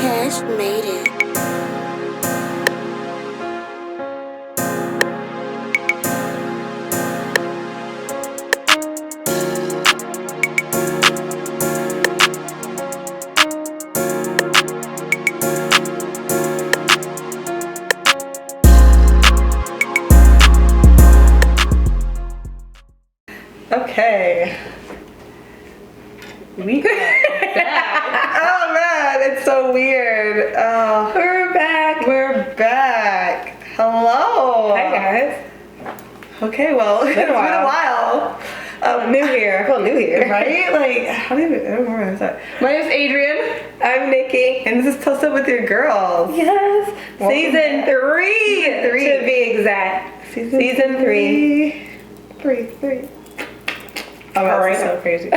Cash made it. Okay. We are back. Oh man, it's so weird. Oh, We're back. we're back. Hello. Hi guys. Okay, well, it's been a while. New here. I feel new here. Right? Like, I don't remember that. My name's Adrian, I'm Nikki. and this is Toast Up with Your Girls. Yes. Welcome Season back. three, Season 3. to be exact. Season three. Three. Oh, that's so crazy.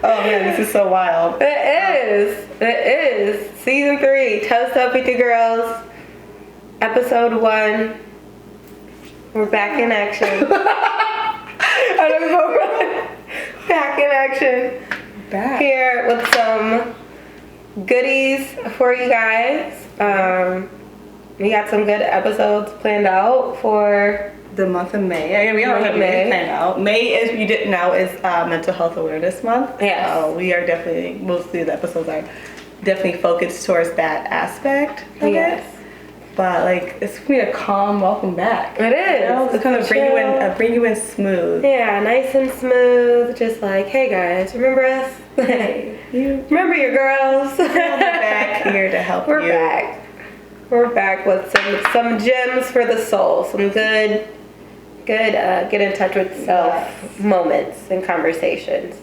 Oh man, this is so wild. It is. Season 3. Toast Up with Your Girls. Episode 1. We're back in action. I don't know. Back in action. Back. Here with some goodies for you guys. We got some good episodes planned out for The month of May. I mean, we already have May planned out. May, as you didn't know, is Mental Health Awareness Month. Yes. We are definitely, mostly the episodes are definitely focused towards that aspect of Yes. it. But like, it's gonna be a calm welcome back. It is. You know, it's gonna bring you in smooth. Yeah, nice and smooth. Just like, hey guys, remember us? You Remember your girls? we're back here to help We're you. back. We're back with some gems for the soul. Some good get in touch with self moments and conversations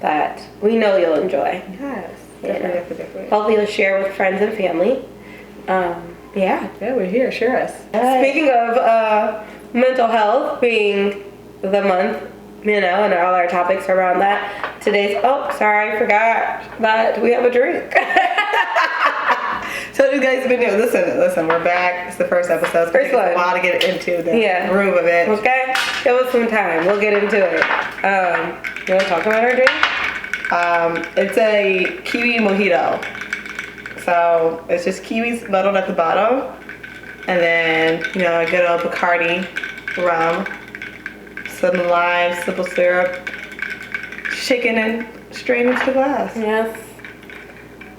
that we know you'll enjoy. Yes, You know. definitely. Hopefully you'll share with friends and family. Yeah. Yeah, we're here. Share us. Speaking of mental health being the month, you know, and all our topics around that, I forgot that we have a drink. So you guys been here. Listen, we're back. It's the first episode. It's gonna take us a while to get into the groove of it. Okay, give us some time. We'll get into it. You want to talk about our drink? It's a kiwi mojito. So it's just kiwis muddled at the bottom, and then a good old Bacardi rum, some lime, simple syrup, shaken and strained into the glass. Yes.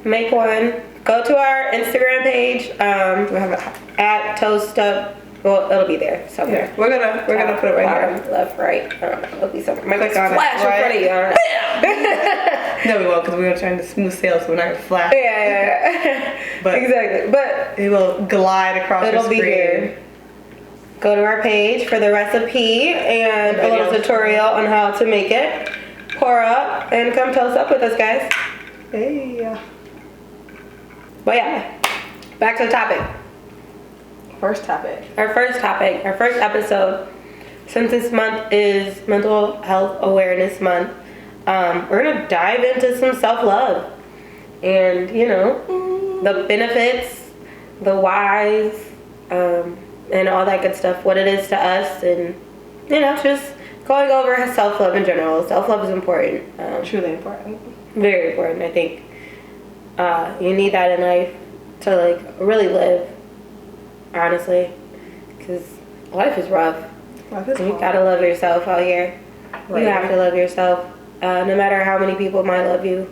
Make one. Go to our Instagram page. We have it at Toast Up. Well, it'll be there somewhere. Yeah, we're gonna put it right here. Left, right. I don't know. It'll be somewhere. Might Click on it, flash in front of you. I don't know. No, we won't, because we're gonna try to smooth sail, so we're not gonna flash. Yeah. But exactly. But it will glide across the it'll screen. be here. Go to our page for the recipe and a little Videos. tutorial on how to make it. Pour up and come toast up with us, guys. Hey. But yeah, back to the topic. First topic. Our first episode, since this month is Mental Health Awareness Month, we're gonna dive into some self-love and, the benefits, the whys, and all that good stuff, what it is to us, and, just going over self-love in general. Self-love is important. Truly important. Very important, I think. You need that in life to, really live. Honestly, because life is rough. You gotta love yourself out here. Right. You have to love yourself, no matter how many people might love you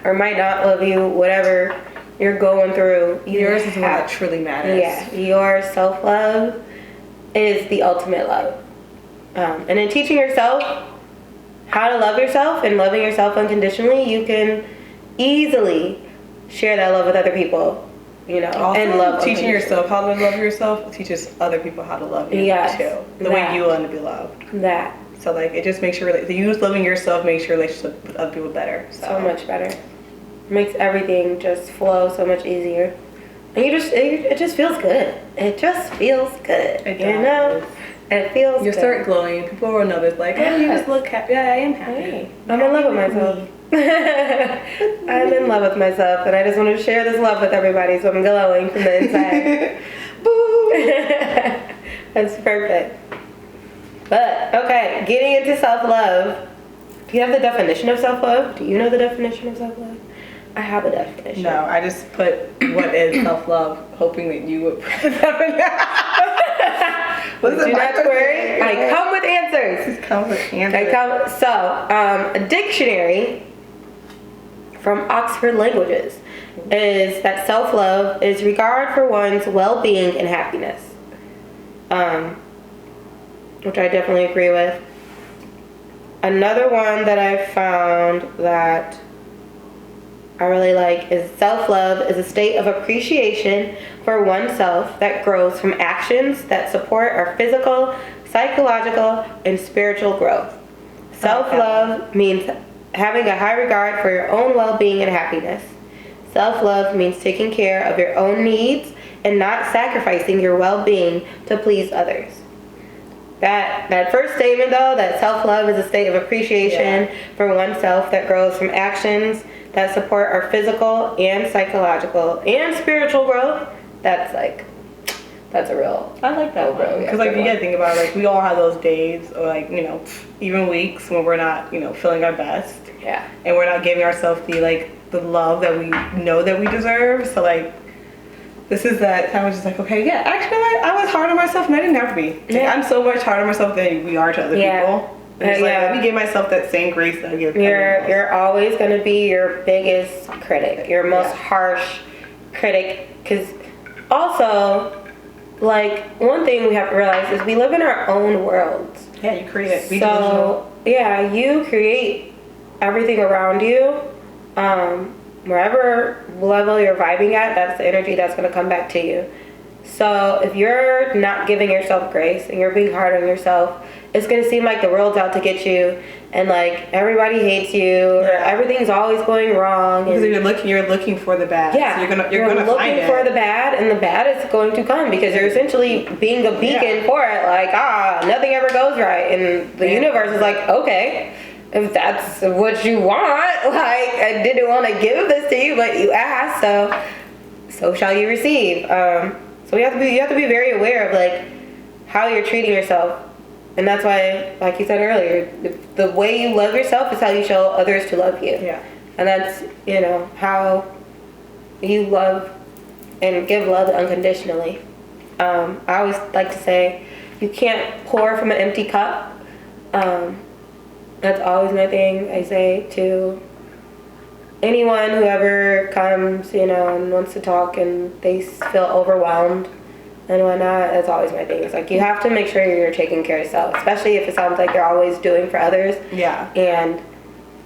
or might not love you. Whatever you're going through, Yours is what truly matters. Yeah, your self-love is the ultimate love. And in teaching yourself how to love yourself and loving yourself unconditionally, you can easily share that love with other people. Also, and love teaching yourself how to love yourself teaches other people how to love you too. The way you want to be loved. That. So it just makes you loving yourself makes your relationship with other people better. So much better. Makes everything just flow so much easier. And it just feels good. It just feels good. It does. It feels You good. start glowing. People will notice, oh, you just look happy. Yeah, I am happy. Hey, I'm in love with myself. I'm in love with myself, and I just want to share this love with everybody, so I'm glowing from the inside. Boo! That's perfect. But, okay, getting into self-love. Do you have the definition of self-love? Do you know the definition of self-love? I have a definition. No, I just put what is self-love, hoping that you would put that in. Do not worry. I come with answers. Come with answers. A dictionary from Oxford Languages is that self-love is regard for one's well-being and happiness. Which I definitely agree with. Another one that I found that I really like is self-love is a state of appreciation for oneself that grows from actions that support our physical, psychological, and spiritual growth. Self-love means having a high regard for your own well-being and happiness. Self-love means taking care of your own needs and not sacrificing your well-being to please others. That first statement, though, that self-love is a state of appreciation for oneself that grows from actions that support our physical and psychological and spiritual growth, that's a real... I like that one. Because, like, you gotta think about it, like, we all have those days, or, like, you know, even weeks when we're not, you know, feeling our best. Yeah. And we're not giving ourselves the love that we know that we deserve. So, like, this is that time was just like, okay, yeah, actually, I was hard on myself and I didn't have to be. Like, I'm so much harder on myself than we are to other people. And it's like, let me give myself that same grace that I give You're always going to be your biggest critic, your most harsh critic. Because also, like, one thing we have to realize is we live in our own worlds. Yeah, you create it. You create everything around you. Wherever level you're vibing at, that's the energy that's going to come back to you. So if you're not giving yourself grace and you're being hard on yourself, it's going to seem like the world's out to get you, and like everybody hates you, or everything's always going wrong. Because you're looking for the bad. Yeah, so you're gonna find it. looking for the bad, and the bad is going to come because you're essentially being a beacon for it. Like, nothing ever goes right, and the universe is like, okay, if that's what you want, like, I didn't want to give this to you, but you asked, so shall you receive. So you have to be very aware of like how you're treating yourself, and that's why, like you said earlier, the way you love yourself is how you show others to love you. Yeah. And that's, you know, how you love and give love unconditionally. I always like to say, you can't pour from an empty cup. That's always my thing. I say to anyone who ever comes, you know, and wants to talk and they feel overwhelmed and whatnot, that's always my thing. It's like, you have to make sure you're taking care of yourself, especially if it sounds like you're always doing for others. Yeah. And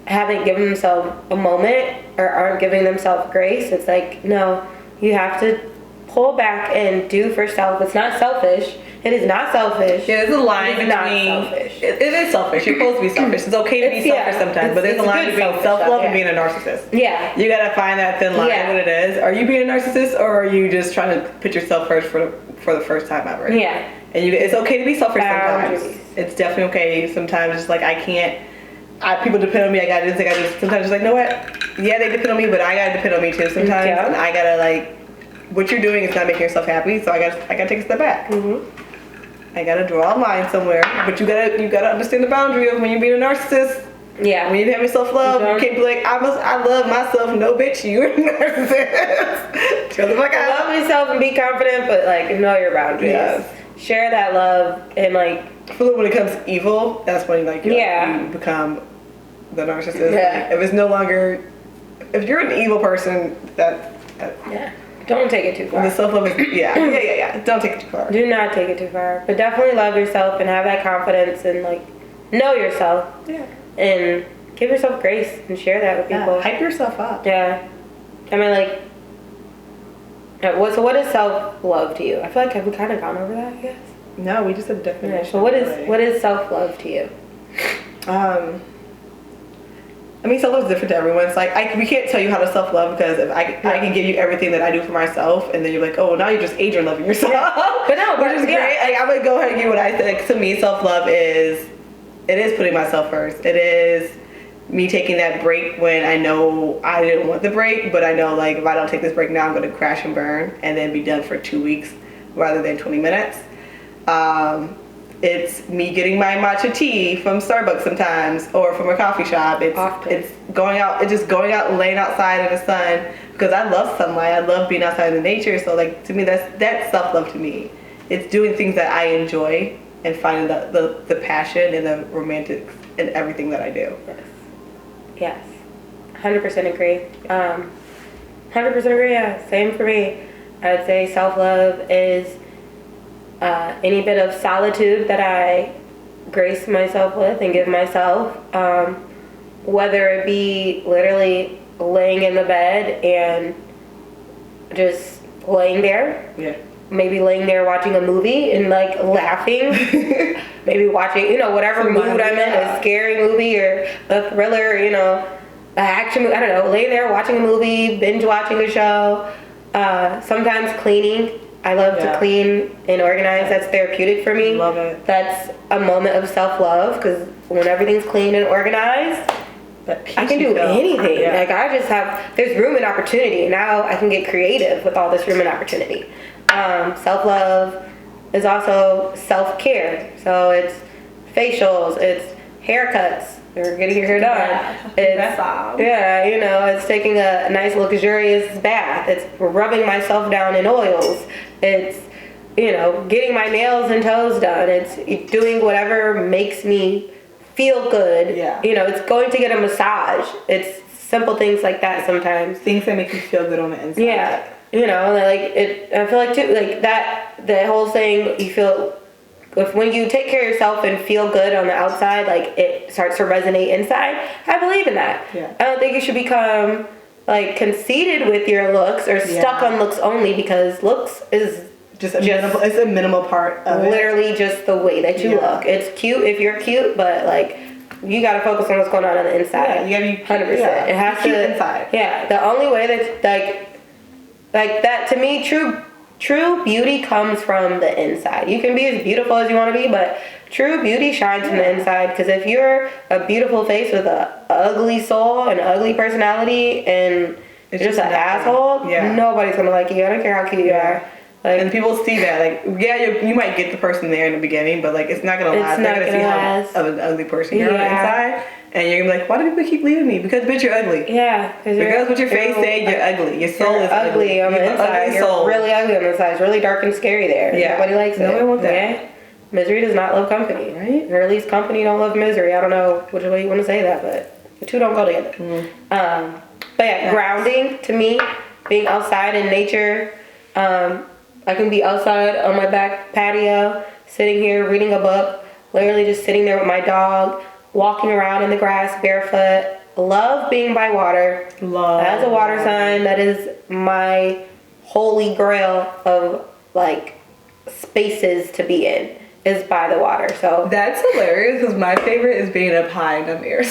haven't given themselves a moment or aren't giving themselves grace. It's like, no, you have to pull back and do for self. It's not selfish. It is not selfish. Yeah, there's a line between. Not selfish. It is selfish. You're supposed to be selfish. It's okay to be selfish sometimes, but there's a line between self-love and being a narcissist. Yeah. You gotta find that thin line. What it is. Are you being a narcissist, or are you just trying to put yourself first for the first time ever? Yeah. And it's okay to be selfish Boundaries. sometimes. It's definitely okay. Sometimes it's like, people depend on me. I gotta do this. I gotta do this. Sometimes it's like, you know what? Yeah, they depend on me, but I gotta depend on me too sometimes. Yeah. And I gotta, like, what you're doing is not making yourself happy. So I gotta take a step back. Mm-hmm. I gotta draw a line somewhere, but you gotta understand the boundary of when you're being a narcissist. Yeah. When you have self-love, you can't be like, I love myself. No, bitch, you're a narcissist. Chill the fuck out. Love yourself and be confident, but like, know your boundaries. Yes. Share that love and like. I feel like when it comes to evil, that's when like you become the narcissist. Yeah. If it's no longer, if you're an evil person, that yeah. Don't take it too far. The self-love is, yeah. Don't take it too far. Do not take it too far. But definitely love yourself and have that confidence and, like, know yourself. Yeah. And give yourself grace and share that with people. Hype yourself up. Yeah. I mean, like, so what is self-love to you? I feel like have we kind of gone over that, I guess? No, we just said definition. Yeah, so what is self-love to you? I mean, self-love is different to everyone. It's like, we can't tell you how to self-love, because if I can give you everything that I do for myself, and then you're like, oh, now you're just age loving yourself. Yeah. But no, which is great. Like, I'm going to go ahead and give what I think. Like, to me, self-love is putting myself first. It is me taking that break when I know I didn't want the break, but I know, like, if I don't take this break now, I'm going to crash and burn and then be done for 2 weeks rather than 20 minutes. It's me getting my matcha tea from Starbucks sometimes, or from a coffee shop. It's going out. It's just going out and laying outside in the sun, because I love sunlight. I love being outside in the nature. So like, to me, that's self-love to me. It's doing things that I enjoy and finding the passion and the romantic in everything that I do. Yes. 100% agree. 100% agree, yeah. Same for me. I'd say self-love is any bit of solitude that I grace myself with and give myself, whether it be literally laying in the bed and just laying there. Yeah. Maybe laying there watching a movie and like laughing. Maybe watching, whatever mood I'm in, a scary movie or a thriller, an action movie. I don't know, laying there watching a movie, binge watching a show. Sometimes cleaning. I love to clean and organize. That's therapeutic for me. Love it. That's a moment of self-love, because when everything's clean and organized, I can do anything. Yeah. Like, there's room and opportunity. Now I can get creative with all this room and opportunity. Self-love is also self-care. So it's facials, it's haircuts, or getting your hair done. It's taking a nice luxurious bath. It's rubbing myself down in oils. It's, getting my nails and toes done. It's doing whatever makes me feel good. Yeah. It's going to get a massage. It's simple things like that sometimes. Things that make you feel good on the inside. Yeah. I feel like too, like that, the whole saying, when you take care of yourself and feel good on the outside, like it starts to resonate inside. I believe in that. Yeah. I don't think you should become like conceited with your looks or stuck on looks only, because looks is it's a minimal part of literally just the way that you look. It's cute if you're cute, but like, you gotta focus on what's going on the inside. Yeah, you gotta be 100%. Yeah, it has to inside. Yeah, the only way that like that, to me, true beauty comes from the inside. You can be as beautiful as you want to be, but true beauty shines from the inside. Because if you're a beautiful face with an ugly soul and ugly personality and it's just an asshole, nobody's gonna like you. I don't care how cute you are. Like, and people see that, like, you might get the person there in the beginning, but like, it's not gonna last. They're gonna see how of an ugly person you're on the inside, and you're gonna be like, why do people keep leaving me? Because bitch, you're ugly. Yeah. Because what your face said, you're ugly. Your soul is ugly on the inside. You're really ugly on the inside. It's really dark and scary there. Yeah. Nobody likes it. Nobody wants that. Yeah. Misery does not love company, right? Or at least company don't love misery. I don't know which way you want to say that, but the two don't go together. Mm-hmm. But yeah, grounding to me, being outside in nature. I can be outside on my back patio, sitting here reading a book, literally just sitting there with my dog, walking around in the grass barefoot. Love being by water. As a water sign, that is my holy grail of like spaces to be in, is by the water. So that's hilarious, because my favorite is being up high in the air.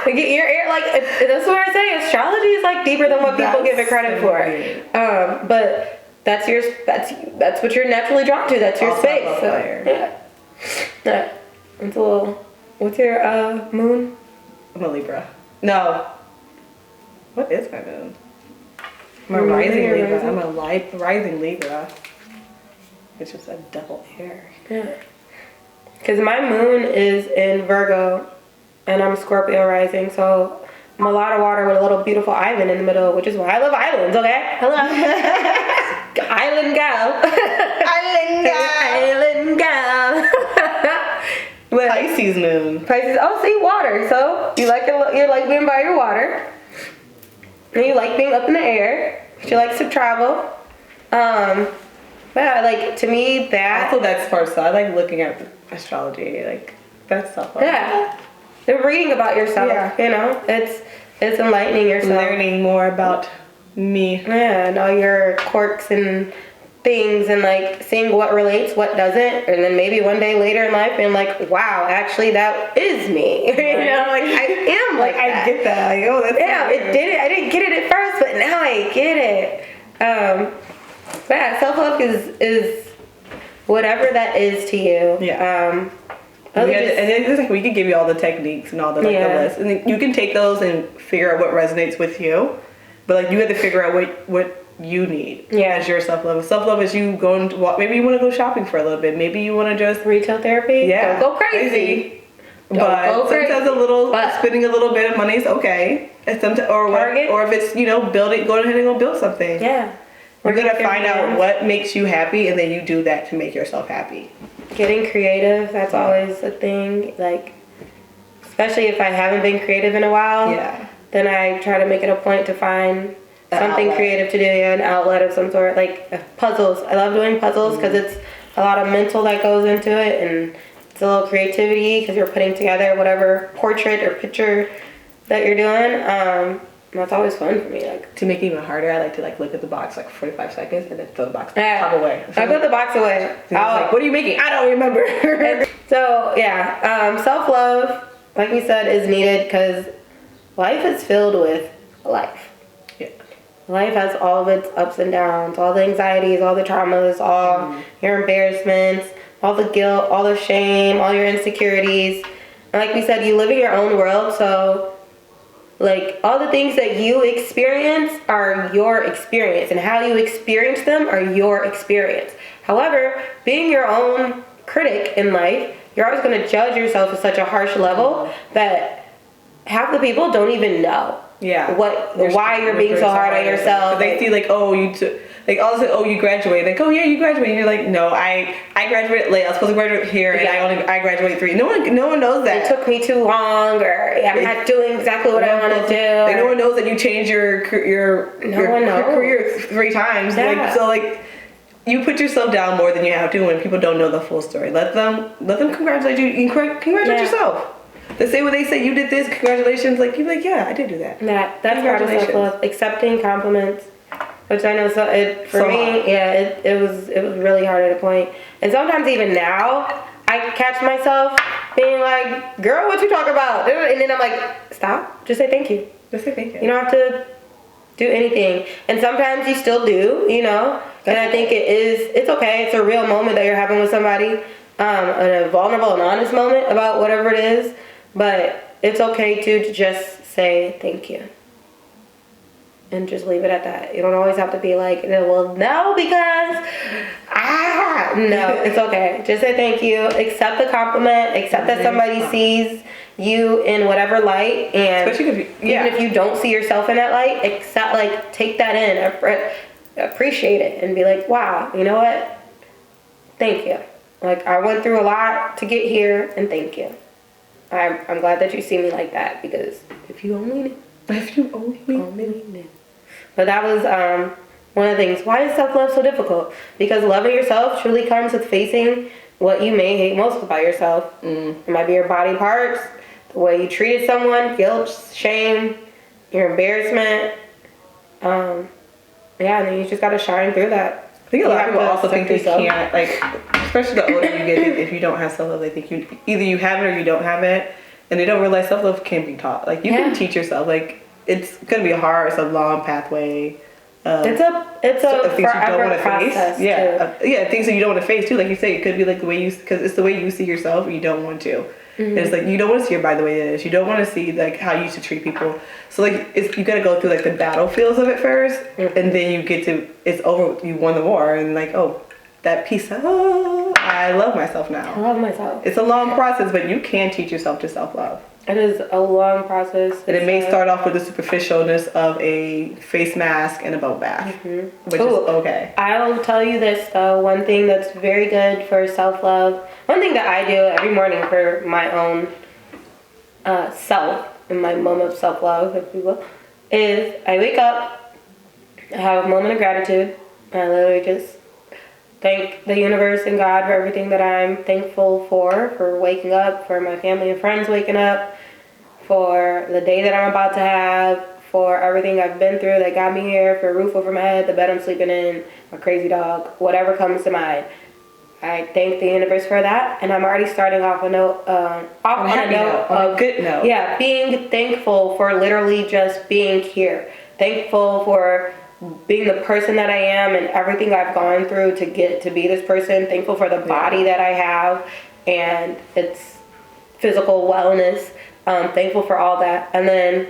Your air, like, that's what I say. Astrology is like deeper than what people give it credit for. But that's what you're naturally drawn to. That's your also space. So, yeah. It's a little. What's your moon? I'm a Libra. No. What is my moon? I'm a rising Libra. I'm a rising Libra. It's just a double air. Yeah. Because my moon is in Virgo, and I'm Scorpio rising, so I'm a lot of water with a little beautiful island in the middle, which is why I love islands. Okay. Hello. Island gal. Island gal. Pisces moon. Pisces. Oh, see, water. So you like being by your water, and you like being up in the air. She likes to travel. Yeah, like, to me that. Also, that's part. So I like looking at astrology. Like, that's stuff. Yeah. They're reading about yourself. Yeah. It's enlightening yourself. Learning more about me. Yeah, and all your quirks and things, and like seeing what relates, what doesn't, and then maybe one day later in life being like, wow, actually that is me. Right. Like, I am like that. I get that. Like, oh, that's I didn't get it at first, but now I get it. Yeah, self-love is whatever that is to you. Yeah. And then it's like we can give you all the techniques and all the the list, and then you can take those and figure out what resonates with you. But like you have to figure out what you need as your self-love. Self-love is you going to walk. Maybe you want to go shopping for a little bit. Maybe you want to just retail therapy. Yeah, Don't go crazy. But sometimes spending a little bit of money is okay. And sometimes, or if it's building, go ahead and go build something. Yeah, we're gonna find out what makes you happy, and then you do that to make yourself happy. Getting creative, that's always a thing. Like, especially if I haven't been creative in a while. Yeah. Then I try to make it a point to find something creative to do, an outlet of some sort, like puzzles. I love doing puzzles because it's a lot of mental that goes into it, and it's a little creativity because you're putting together whatever portrait or picture that you're doing. That's always fun for me. Like, to make it even harder, I like to look at the box 45 seconds and then throw the box away. So I put the box away. What are you making? I don't remember. So yeah, self-love, like we said, is needed because life is filled with life. Yeah. Life has all of its ups and downs, all the anxieties, all the traumas, all your embarrassments, all the guilt, all the shame, all your insecurities. And like we said, you live in your own world, so like all the things that you experience are your experience, and how you experience them are your experience. However, being your own critic in life, you're always going to judge yourself at such a harsh level that half the people don't even know why you're being so hard on yourself. They see all of a sudden, you graduated. Like, oh yeah, you graduated. And you're like, no, I graduated late. I was supposed to graduate here, and I graduated 3. No one knows that. It took me too long, or I'm not doing exactly what I want to do. Like, no one knows that you changed your career 3 times. Yeah. You put yourself down more than you have to when people don't know the full story. Let them congratulate you. Congratulate yourself. They say what they say. You did this. Congratulations. Like, you're like, yeah, I did do that. That's part of self-love. Accepting compliments, which I know for me, it was really hard at a point. And sometimes even now, I catch myself being like, "Girl, what you talking about?" And then I'm like, "Stop. Just say thank you. Just say thank you. You don't have to do anything." And sometimes you still do, And I think it's okay. It's a real moment that you're having with somebody, a vulnerable and honest moment about whatever it is. But it's okay to just say thank you. And just leave it at that. You don't always have to be like, well, no, because, no, it's okay. Just say thank you. Accept the compliment. Accept that somebody sees you in whatever light. And even if you don't see yourself in that light, take that in, appreciate it, and be like, wow, you know what? Thank you. I went through a lot to get here, and thank you. I'm glad that you see me like that, because if you only knew. If you only knew. But that was one of the things. Why is self-love so difficult? Because loving yourself truly comes with facing what you may hate most about yourself. It might be your body parts, the way you treated someone, guilt, shame, your embarrassment. And then you just got to shine through that. I think a lot of people also think they can't, especially the older you get, if you don't have self-love, they think either you have it or you don't have it, and they don't realize self-love can be taught. You can teach yourself. It's gonna be hard. It's a long pathway. It's a things you don't want to process. Face. Things that you don't want to face too. Like you say, it could be the way because it's the way you see yourself. You don't want to. Mm-hmm. It's you don't want to see your body the way it is. You don't want to see how you used to treat people. So you gotta go through the battlefields of it first, and then you get to it's over. You won the war, and that piece. Oh, I love myself now. I love myself. It's a long process, but you can teach yourself to self-love. It is a long process. And it may start off with the superficialness of a face mask and a bubble bath, which is okay. I'll tell you this though, one thing that's very good for self-love, one thing that I do every morning for my own self, in my moment of self-love, if you will, is I wake up, I have a moment of gratitude, I literally just thank the universe and God for everything that I'm thankful for waking up, for my family and friends waking up, for the day that I'm about to have, for everything I've been through that got me here, for a roof over my head, the bed I'm sleeping in, my crazy dog, whatever comes to mind. I thank the universe for that, and I'm already starting off on a good note. Yeah, being thankful for literally just being here. Thankful for being the person that I am and everything I've gone through to get to be this person. Thankful for the body that I have and its physical wellness. Thankful for all that. And then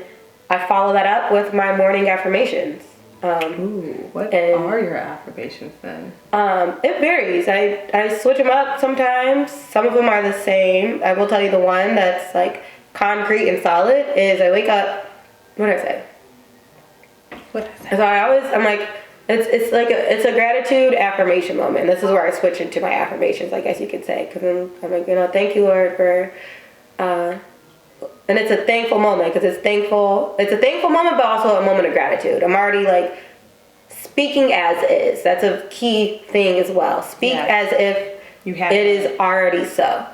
I follow that up with my morning affirmations. What are your affirmations then? It varies. I switch them up sometimes. Some of them are the same. I will tell you the one that's like concrete and solid is I wake up, what did I say? So I'm like, it's like it's a gratitude affirmation moment. This is where I switch into my affirmations, I guess you could say, because I'm like, thank you, Lord, for, and it's a thankful moment because it's a thankful moment, but also a moment of gratitude. I'm already like speaking as is. That's a key thing as well. Speak as if it is already so.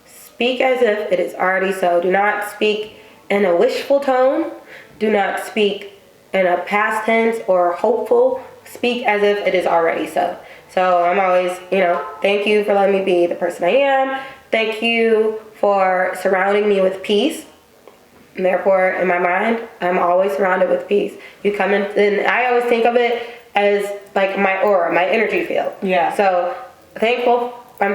Speak as if it is already so. Do not speak in a wishful tone. Do not speak in a past tense or hopeful. Speak as if it is already so. So I'm always, thank you for letting me be the person I am. Thank you for surrounding me with peace. And therefore, in my mind, I'm always surrounded with peace. You come in, and I always think of it as like my aura, my energy field. Yeah. So I'm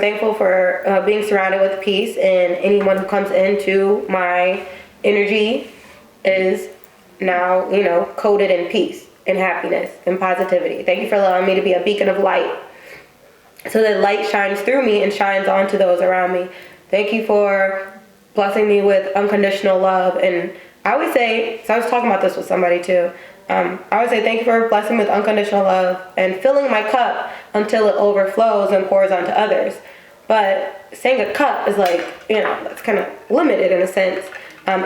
thankful for being surrounded with peace, and anyone who comes into my energy is now, coated in peace and happiness and positivity. Thank you for allowing me to be a beacon of light so that light shines through me and shines onto those around me. Thank you for blessing me with unconditional love. And I always say, so I was talking about this with somebody too, I always say thank you for blessing me with unconditional love and filling my cup until it overflows and pours onto others. But saying a cup is like, that's kind of limited in a sense.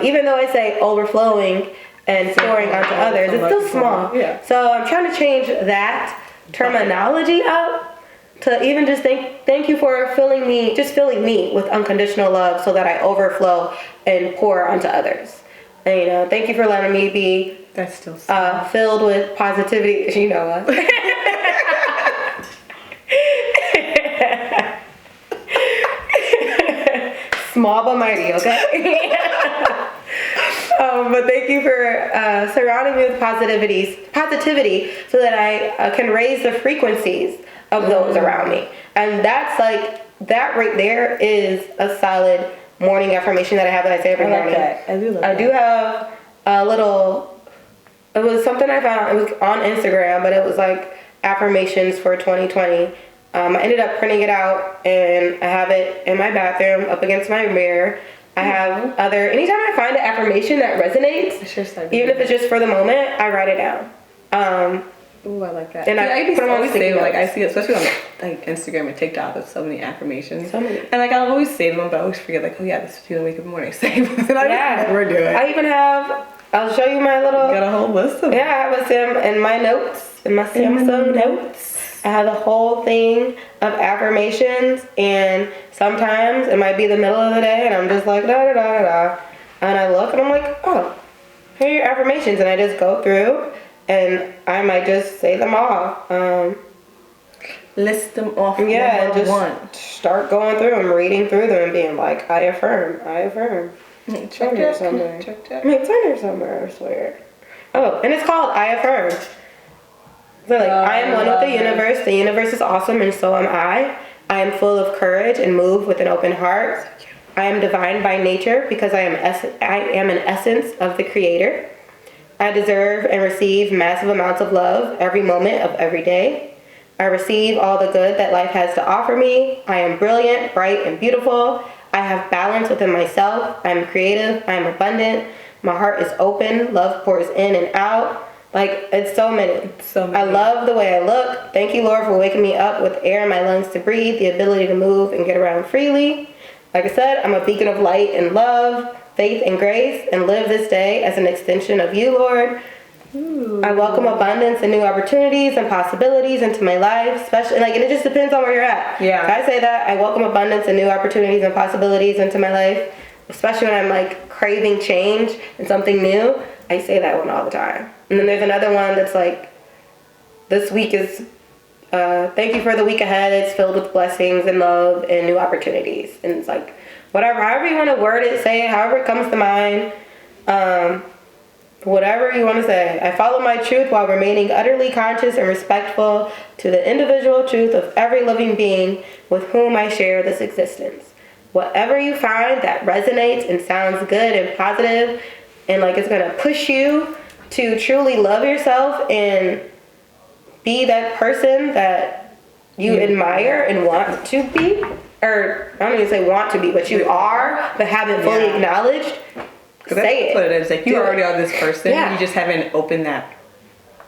Even though I say overflowing and pouring onto others, it's still small. Yeah. So I'm trying to change that terminology up to even just thank you for filling me with unconditional love so that I overflow and pour onto others. And thank you for letting me be filled with positivity. You know what? Small but mighty, okay? But thank you for surrounding me with positivity so that I can raise the frequencies of those around me. And that's like, that right there is a solid morning affirmation that I have that I say every morning. I do have a little, it was something I found, it was on Instagram, but it was like affirmations for 2020. I ended up printing it out and I have it in my bathroom up against my mirror. I have anytime I find an affirmation that resonates, even if it's just for the moment, I write it down. Ooh, I like that. And I put them on sticky notes. Like, I see it, especially on like Instagram and TikTok, there's so many affirmations. So many. And like, I'll always save them, but I always forget, like, oh yeah, this is feeling wake up in the morning. Save them. And I just never do it. I even have, I'll show you my little. You got a whole list of them. Yeah, I have in my notes, in my Samsung notes. I have the whole thing of affirmations, and sometimes it might be the middle of the day, and I'm just like, da da da da da. And I look, and I'm like, oh, here are your affirmations. And I just go through, and I might just say them all. List them off. Yeah, and just start going through them, reading through them, and being like, I affirm. It's on here somewhere. It's on here somewhere, I swear. Oh, and it's called I Affirm. So like, I am one with the universe. The universe is awesome, and so am I. I am full of courage and move with an open heart. I am divine by nature because I am an essence of the Creator. I deserve and receive massive amounts of love every moment of every day. I receive all the good that life has to offer me. I am brilliant, bright, and beautiful. I have balance within myself. I am creative. I am abundant. My heart is open. Love pours in and out. Like, it's so many. I love the way I look. Thank you, Lord, for waking me up with air in my lungs to breathe, the ability to move and get around freely. Like I said, I'm a beacon of light and love, faith and grace, and live this day as an extension of you, Lord. Ooh. I welcome abundance and new opportunities and possibilities into my life, especially, and it just depends on where you're at. Yeah. If I say that, I welcome abundance and new opportunities and possibilities into my life, especially when I'm like craving change and something new. I say that one all the time. And then there's another one that's like, this week is, thank you for the week ahead. It's filled with blessings and love and new opportunities. And it's like, whatever, however you want to word it, say it, however it comes to mind. Whatever you want to say. I follow my truth while remaining utterly conscious and respectful to the individual truth of every living being with whom I share this existence. Whatever you find that resonates and sounds good and positive, and like it's gonna push you to truly love yourself and be that person that you admire and want to be, or I don't even say want to be, but you are, but haven't fully acknowledged. Say that's what it is. Like you already are this person. Yeah. You just haven't opened that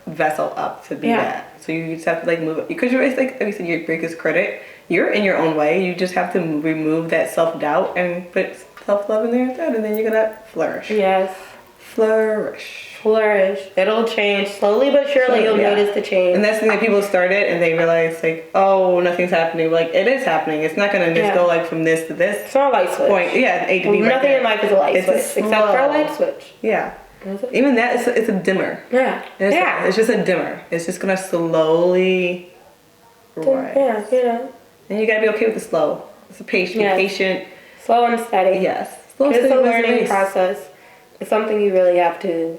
vessel up to be that. So you just have to like move it, because you're like you said, you're your biggest critic. You're in your own way. You just have to remove that self-doubt and put self-love in there instead, and then you're gonna flourish. Yes. Flourish. It'll change slowly but surely. You'll notice the change. And that's the thing that people started and they realize like, oh, nothing's happening. Like it is happening. It's not gonna just go like from this to this. It's not a light switch. Point. Yeah, A to B. Nothing in life is a light switch except for a light switch. Yeah. Even that it's a dimmer. Yeah. It's just a dimmer. It's just gonna slowly rise. Yeah, you know. And you gotta be okay with the slow. It's a patient. Be patient. Slow and steady. Yes. Slow and It's steady a learning process. It's something you really have to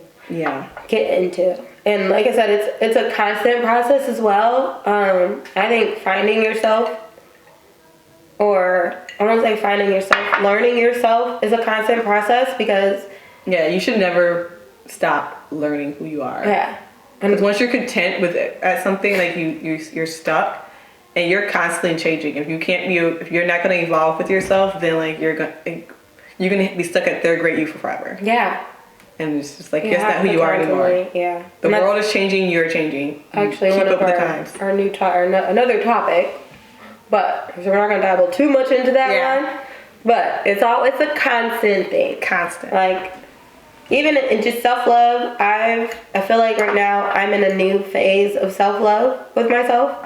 get into. And like I said, it's a constant process as well. I think finding yourself, or I don't say finding yourself, learning yourself is a constant process, because you should never stop learning who you are. Yeah. Because once you're content with it at something, like you're stuck, and you're constantly changing. If you're not gonna evolve with yourself, then like you're gonna be stuck at third grade you for forever. Yeah. And it's just like that's not who you are anymore. Yeah. The world is changing. You're changing. Actually, one of another topic, but we're not gonna dabble too much into that one. But it's a constant thing. Constant. Like even in just self-love, I feel like right now I'm in a new phase of self-love with myself.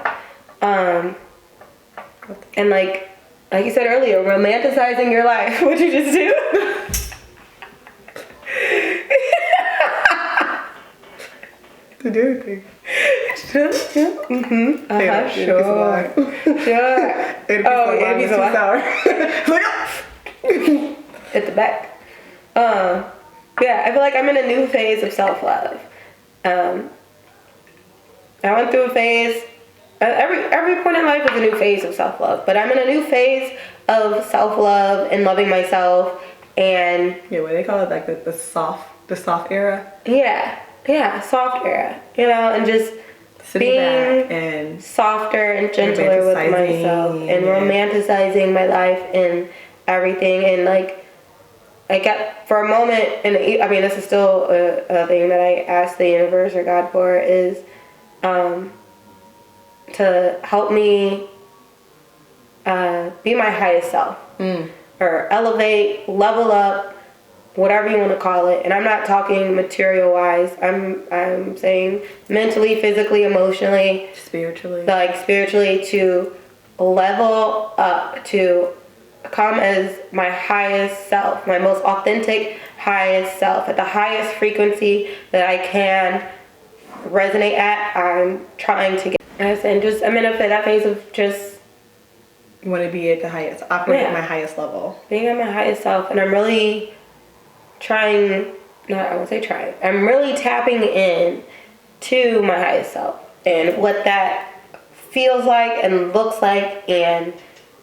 And like you said earlier, romanticizing your life. What'd you just do? To do anything. Sure. Sure. It'd be so sour. At the back. I feel like I'm in a new phase of self-love. I went through a phase. Every point in life is a new phase of self-love, but I'm in a new phase of self-love and loving myself, and what they call it, like the soft era. Soft era, and just being back and softer and gentler with myself and romanticizing my life and everything. And like I got for a moment, and I mean this is still a thing that I asked the universe or God for, is to help me be my highest self, or elevate, level up, whatever you want to call it. And I'm not talking material wise. I'm saying mentally, physically, emotionally, spiritually, to level up, to come as my highest self, my most authentic highest self, at the highest frequency that I can resonate at. I'm trying to get, and just I'm in that phase of just want to be at the highest, operate at my highest level, being at my highest self. And I'm really I'm really tapping in to my highest self and what that feels like and looks like and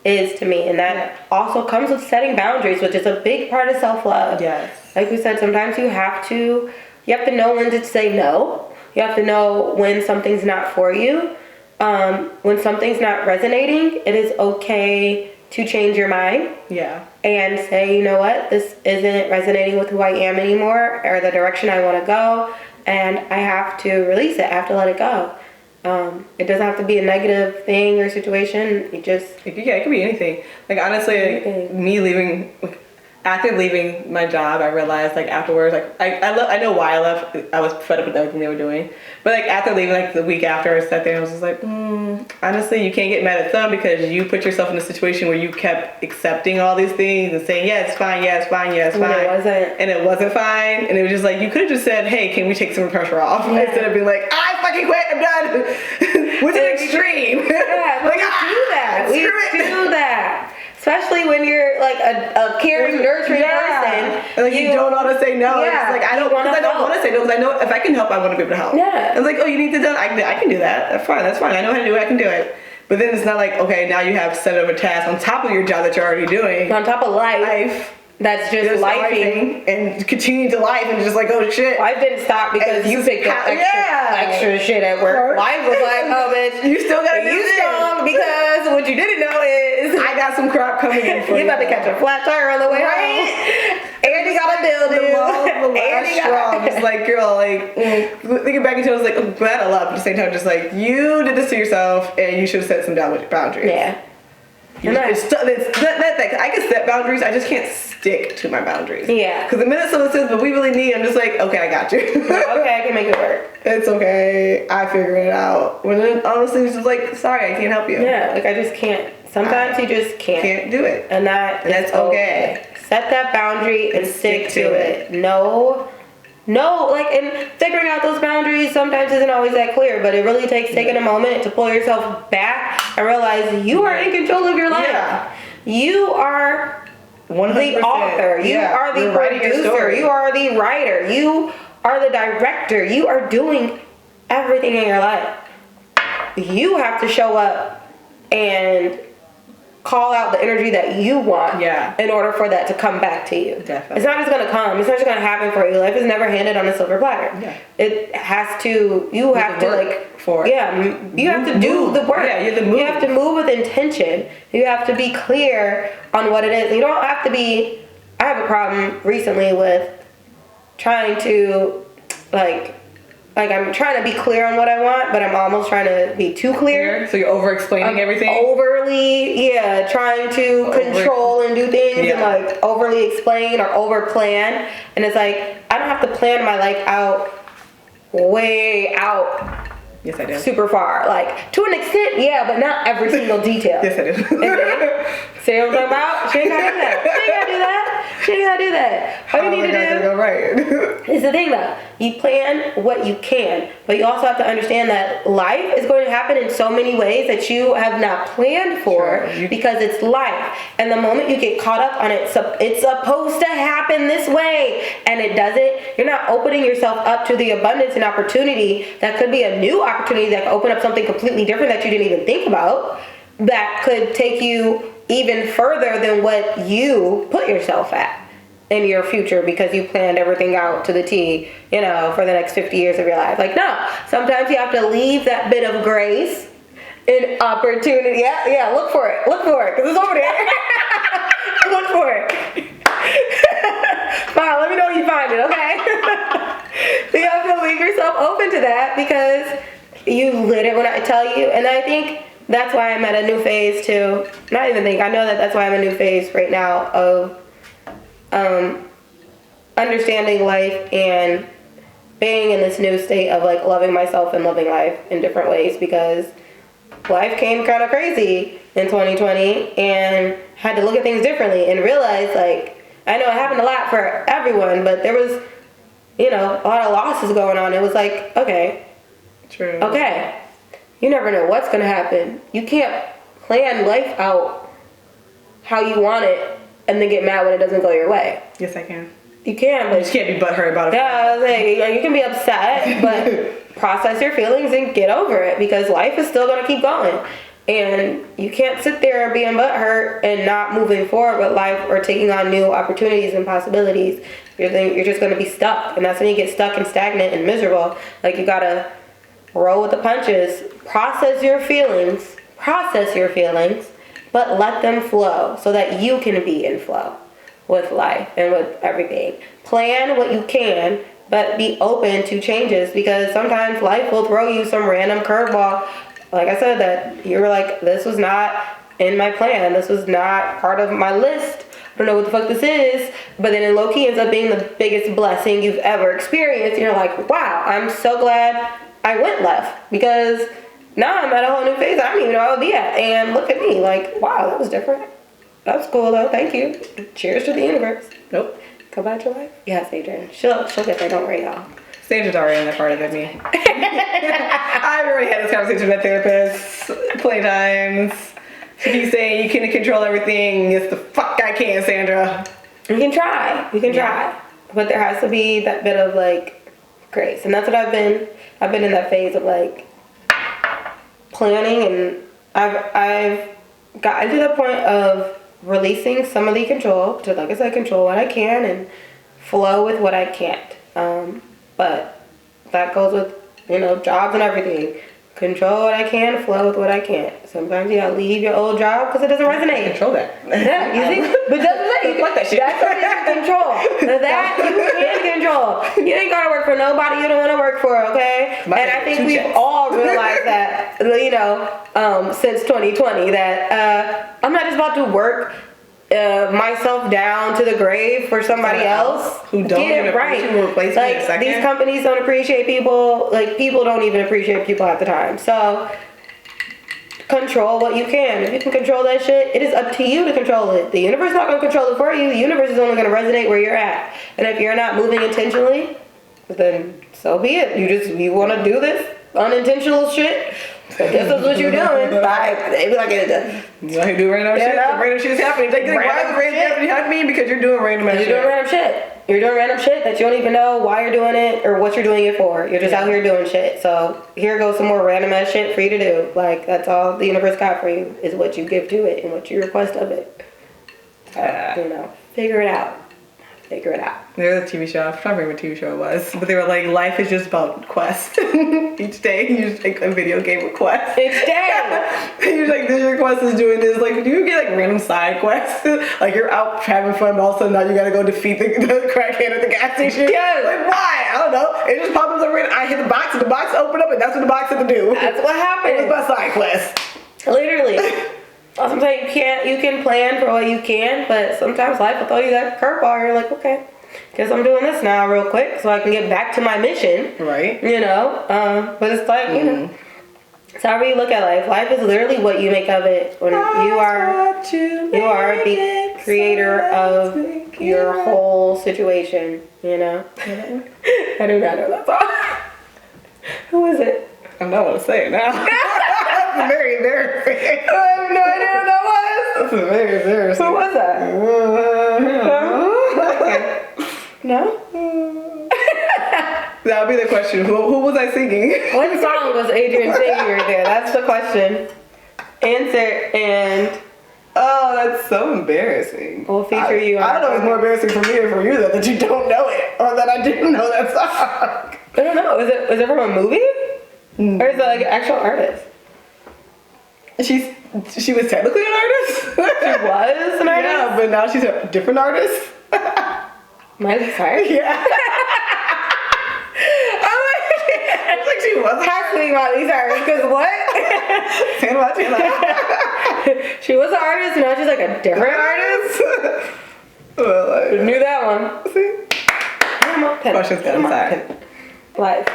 is to me. And that also comes with setting boundaries, which is a big part of self-love. Yes. Like we said, sometimes you have to know when to say no. You have to know when something's not for you. When something's not resonating, it is okay to change your mind. Yeah. And say, you know what, this isn't resonating with who I am anymore, or the direction I want to go, and I have to release it. I have to let it go. It doesn't have to be a negative thing or situation. It could be anything. Like honestly, after leaving my job, I realized like afterwards, like I know why I left. I was fed up with everything they were doing. But like after leaving, like the week after I sat there, I was just like, honestly, you can't get mad at them, because you put yourself in a situation where you kept accepting all these things and saying, yeah, it's fine, yeah, it's fine, yeah, it's fine. And it wasn't fine. And it was just like, you could have just said, hey, can we take some pressure off? Yeah. Instead of being like, I fucking quit, I'm done. Which is extreme. Yeah, like, we do that. Especially when you're like a caring, nurturing person. And like you don't know how to say no. Yeah. It's like I don't want to say no, because I know if I can help, I want to be able to help. Yeah. It's like, oh, you need to do that. I can do that. That's fine. I know how to do it. I can do it. But then it's not like, okay, now you have set up a task on top of your job that you're already doing. On top of life. That's just lifing. and continue to life and just like, oh shit. Life didn't stop because you picked up extra shit at work. Life was like, oh bitch, you still gotta do you this. strong because what you didn't know is I got some crap coming in for you. You about to catch a flat tire on the way home. And you gotta build it. And you strong. It's like, girl, like, thinking back into it, I was like, I'm glad I love, but at the same time, just like, you did this to yourself, and you should have set some boundaries. Yeah. I can set boundaries, I just can't stick to my boundaries. Yeah. Because the minute someone says, but we really need, I'm just like, okay, I got you. Okay, I can make it work. It's okay, I figured it out. When it, honestly, it's just like, sorry, I can't help you. Yeah, like I just can't. Sometimes you just can't. Can't do it. And that's okay. Set that boundary and stick to it. No, like, and figuring out those boundaries sometimes isn't always that clear, but it really takes taking a moment to pull yourself back and realize you are in control of your life. Yeah. You are 100%. the author. You are the producer. You are the writer. You are the director. You are doing everything in your life. You have to show up and call out the energy that you want in order for that to come back to you. Definitely. It's not just going to come. It's not just going to happen for you. Life is never handed on a silver platter. Yeah. It has to, you have to like, for it. Yeah, you have to do the work. Yeah, you have to move. You have to move with intention. You have to be clear on what it is. You don't have to be, I have a problem recently with trying to like I'm trying to be clear on what I want, but I'm almost trying to be too clear. So you're over-explaining everything? Overly, trying to control and do things and like overly explain or over-plan. And it's like, I don't have to plan my life out way out. Yes, I do. Super far. Like, to an extent, but not every single detail. Yes, I do. See what I'm talking about? She ain't gotta do that. She ain't gotta do that. All you need to do go right. is the thing though. You plan what you can, but you also have to understand that life is going to happen in so many ways that you have not planned for because it's life. And the moment you get caught up on it, it's supposed to happen this way, and it doesn't. You're not opening yourself up to the abundance and opportunity that could be a new opportunity that could open up something completely different that you didn't even think about, that could take you even further than what you put yourself at in your future because you planned everything out to the T, for the next 50 years of your life. Like, no, sometimes you have to leave that bit of grace and opportunity. Yeah, look for it, because it's over there. Look for it. Fine, let me know when you find it, okay? So you have to leave yourself open to that because you lit it when I tell you, and I think that's why I'm at a new phase too. I know that's why I'm in a new phase right now of understanding life and being in this new state of like loving myself and loving life in different ways, because life came kind of crazy in 2020 and had to look at things differently and realize, like, I know it happened a lot for everyone, but there was, a lot of losses going on. It was like, okay. True. Okay. You never know what's going to happen. You can't plan life out how you want it and then get mad when it doesn't go your way. Yes, I can. You can, but you just can't be butthurt about it. Yeah, like, you can be upset, but process your feelings and get over it, because life is still going to keep going. And you can't sit there being butthurt and not moving forward with life or taking on new opportunities and possibilities. You're just going to be stuck. And that's when you get stuck and stagnant and miserable. Like, you got to roll with the punches. Process your feelings, but let them flow so that you can be in flow with life and with everything. Plan what you can, but be open to changes, because sometimes life will throw you some random curveball. Like I said, that you were like, this was not in my plan. This was not part of my list. I don't know what the fuck this is. But then it low-key ends up being the biggest blessing you've ever experienced. And you're like, wow, I'm so glad I went left, because now I'm at a whole new phase I don't even know I would be at. And look at me, like, wow, that was different. That's cool though, thank you. Cheers to the universe. Nope. Go about your life. Yes, Adrian. She'll get there, don't worry, y'all. Sandra's already in that part of it, me. I've already had this conversation with my therapist plenty times. She keeps saying, you can't control everything. Yes, the fuck I can, Sandra. You can try. But there has to be that bit of like grace. And that's what I've been in that phase of like planning, and I've gotten to the point of releasing some of the control to, like I said, control what I can and flow with what I can't. But that goes with, jobs and everything. Control what I can, flow with what I can't. Sometimes you gotta leave your old job because it doesn't resonate. Control that. Yeah, you see? But that's what you Fuck that shit. That's what you can control. That you can control. You ain't gotta work for nobody you don't want to work for, okay? My And I think two we've checks. all realized that, since 2020, that I'm not just about to work myself down to the grave for somebody else who don't even appreciate who replace me in a second. These companies don't appreciate people. Like, people don't even appreciate people half the time. So control what you can. If you can control that shit, it is up to you to control it. The universe is not going to control it for you. The universe is only going to resonate where you're at. And if you're not moving intentionally, then so be it. You want to do this unintentional shit. So this is what you're doing. They be like, you know how you do random shit? Random shit's happening. Why is the random shit happening? Because you're doing random shit. You're doing random shit. You're doing random shit that you don't even know why you're doing it or what you're doing it for. You're just out here doing shit. So here goes some more random ass shit for you to do. Like, that's all the universe got for you, is what you give to it and what you request of it. Figure it out. Figure it out. There was a TV show. I'm trying to remember what TV show it was, but they were like, life is just about quests. Each day you just take a video game with quests. Each day. You're like, this your quest is doing this. Like, do you get like random side quests? Like, you're out having fun, but all of a sudden now you gotta go defeat the crackhead at the gas station. Yes. Like, why? I don't know. It just pops up over I hit the box and the box opened up and that's what the box had to do. That's what happened. It was my side quest. Literally. Sometimes you can plan for what you can, but sometimes life will throw you that curveball. You're like, okay, guess I'm doing this now real quick so I can get back to my mission. Right. But it's like, it's however you look at life. Life is literally what you make of it. When you are the creator of your whole situation, I do not know that song. Who is it? I don't want to say it now. That's very embarrassing. I have no idea what that was. That's very embarrassing. Who was that? No? That'll be the question. Who was I singing? What song was Adrian singing right there? That's the question. Answer, and Oh, that's so embarrassing. we'll feature you on I don't know if it's more embarrassing for me or for you that you don't know it, or that I didn't know that song. I don't know. Was it from a movie? Or is it like an actual artist? She was technically an artist. She was an artist? Yeah, but now she's a different artist. Miley Cyrus? Yeah. It's like she was. Has to be Miley Cyrus, because what? She was an artist, and now she's like a different artist? Well, Knew that one. see? Questions got inside. Life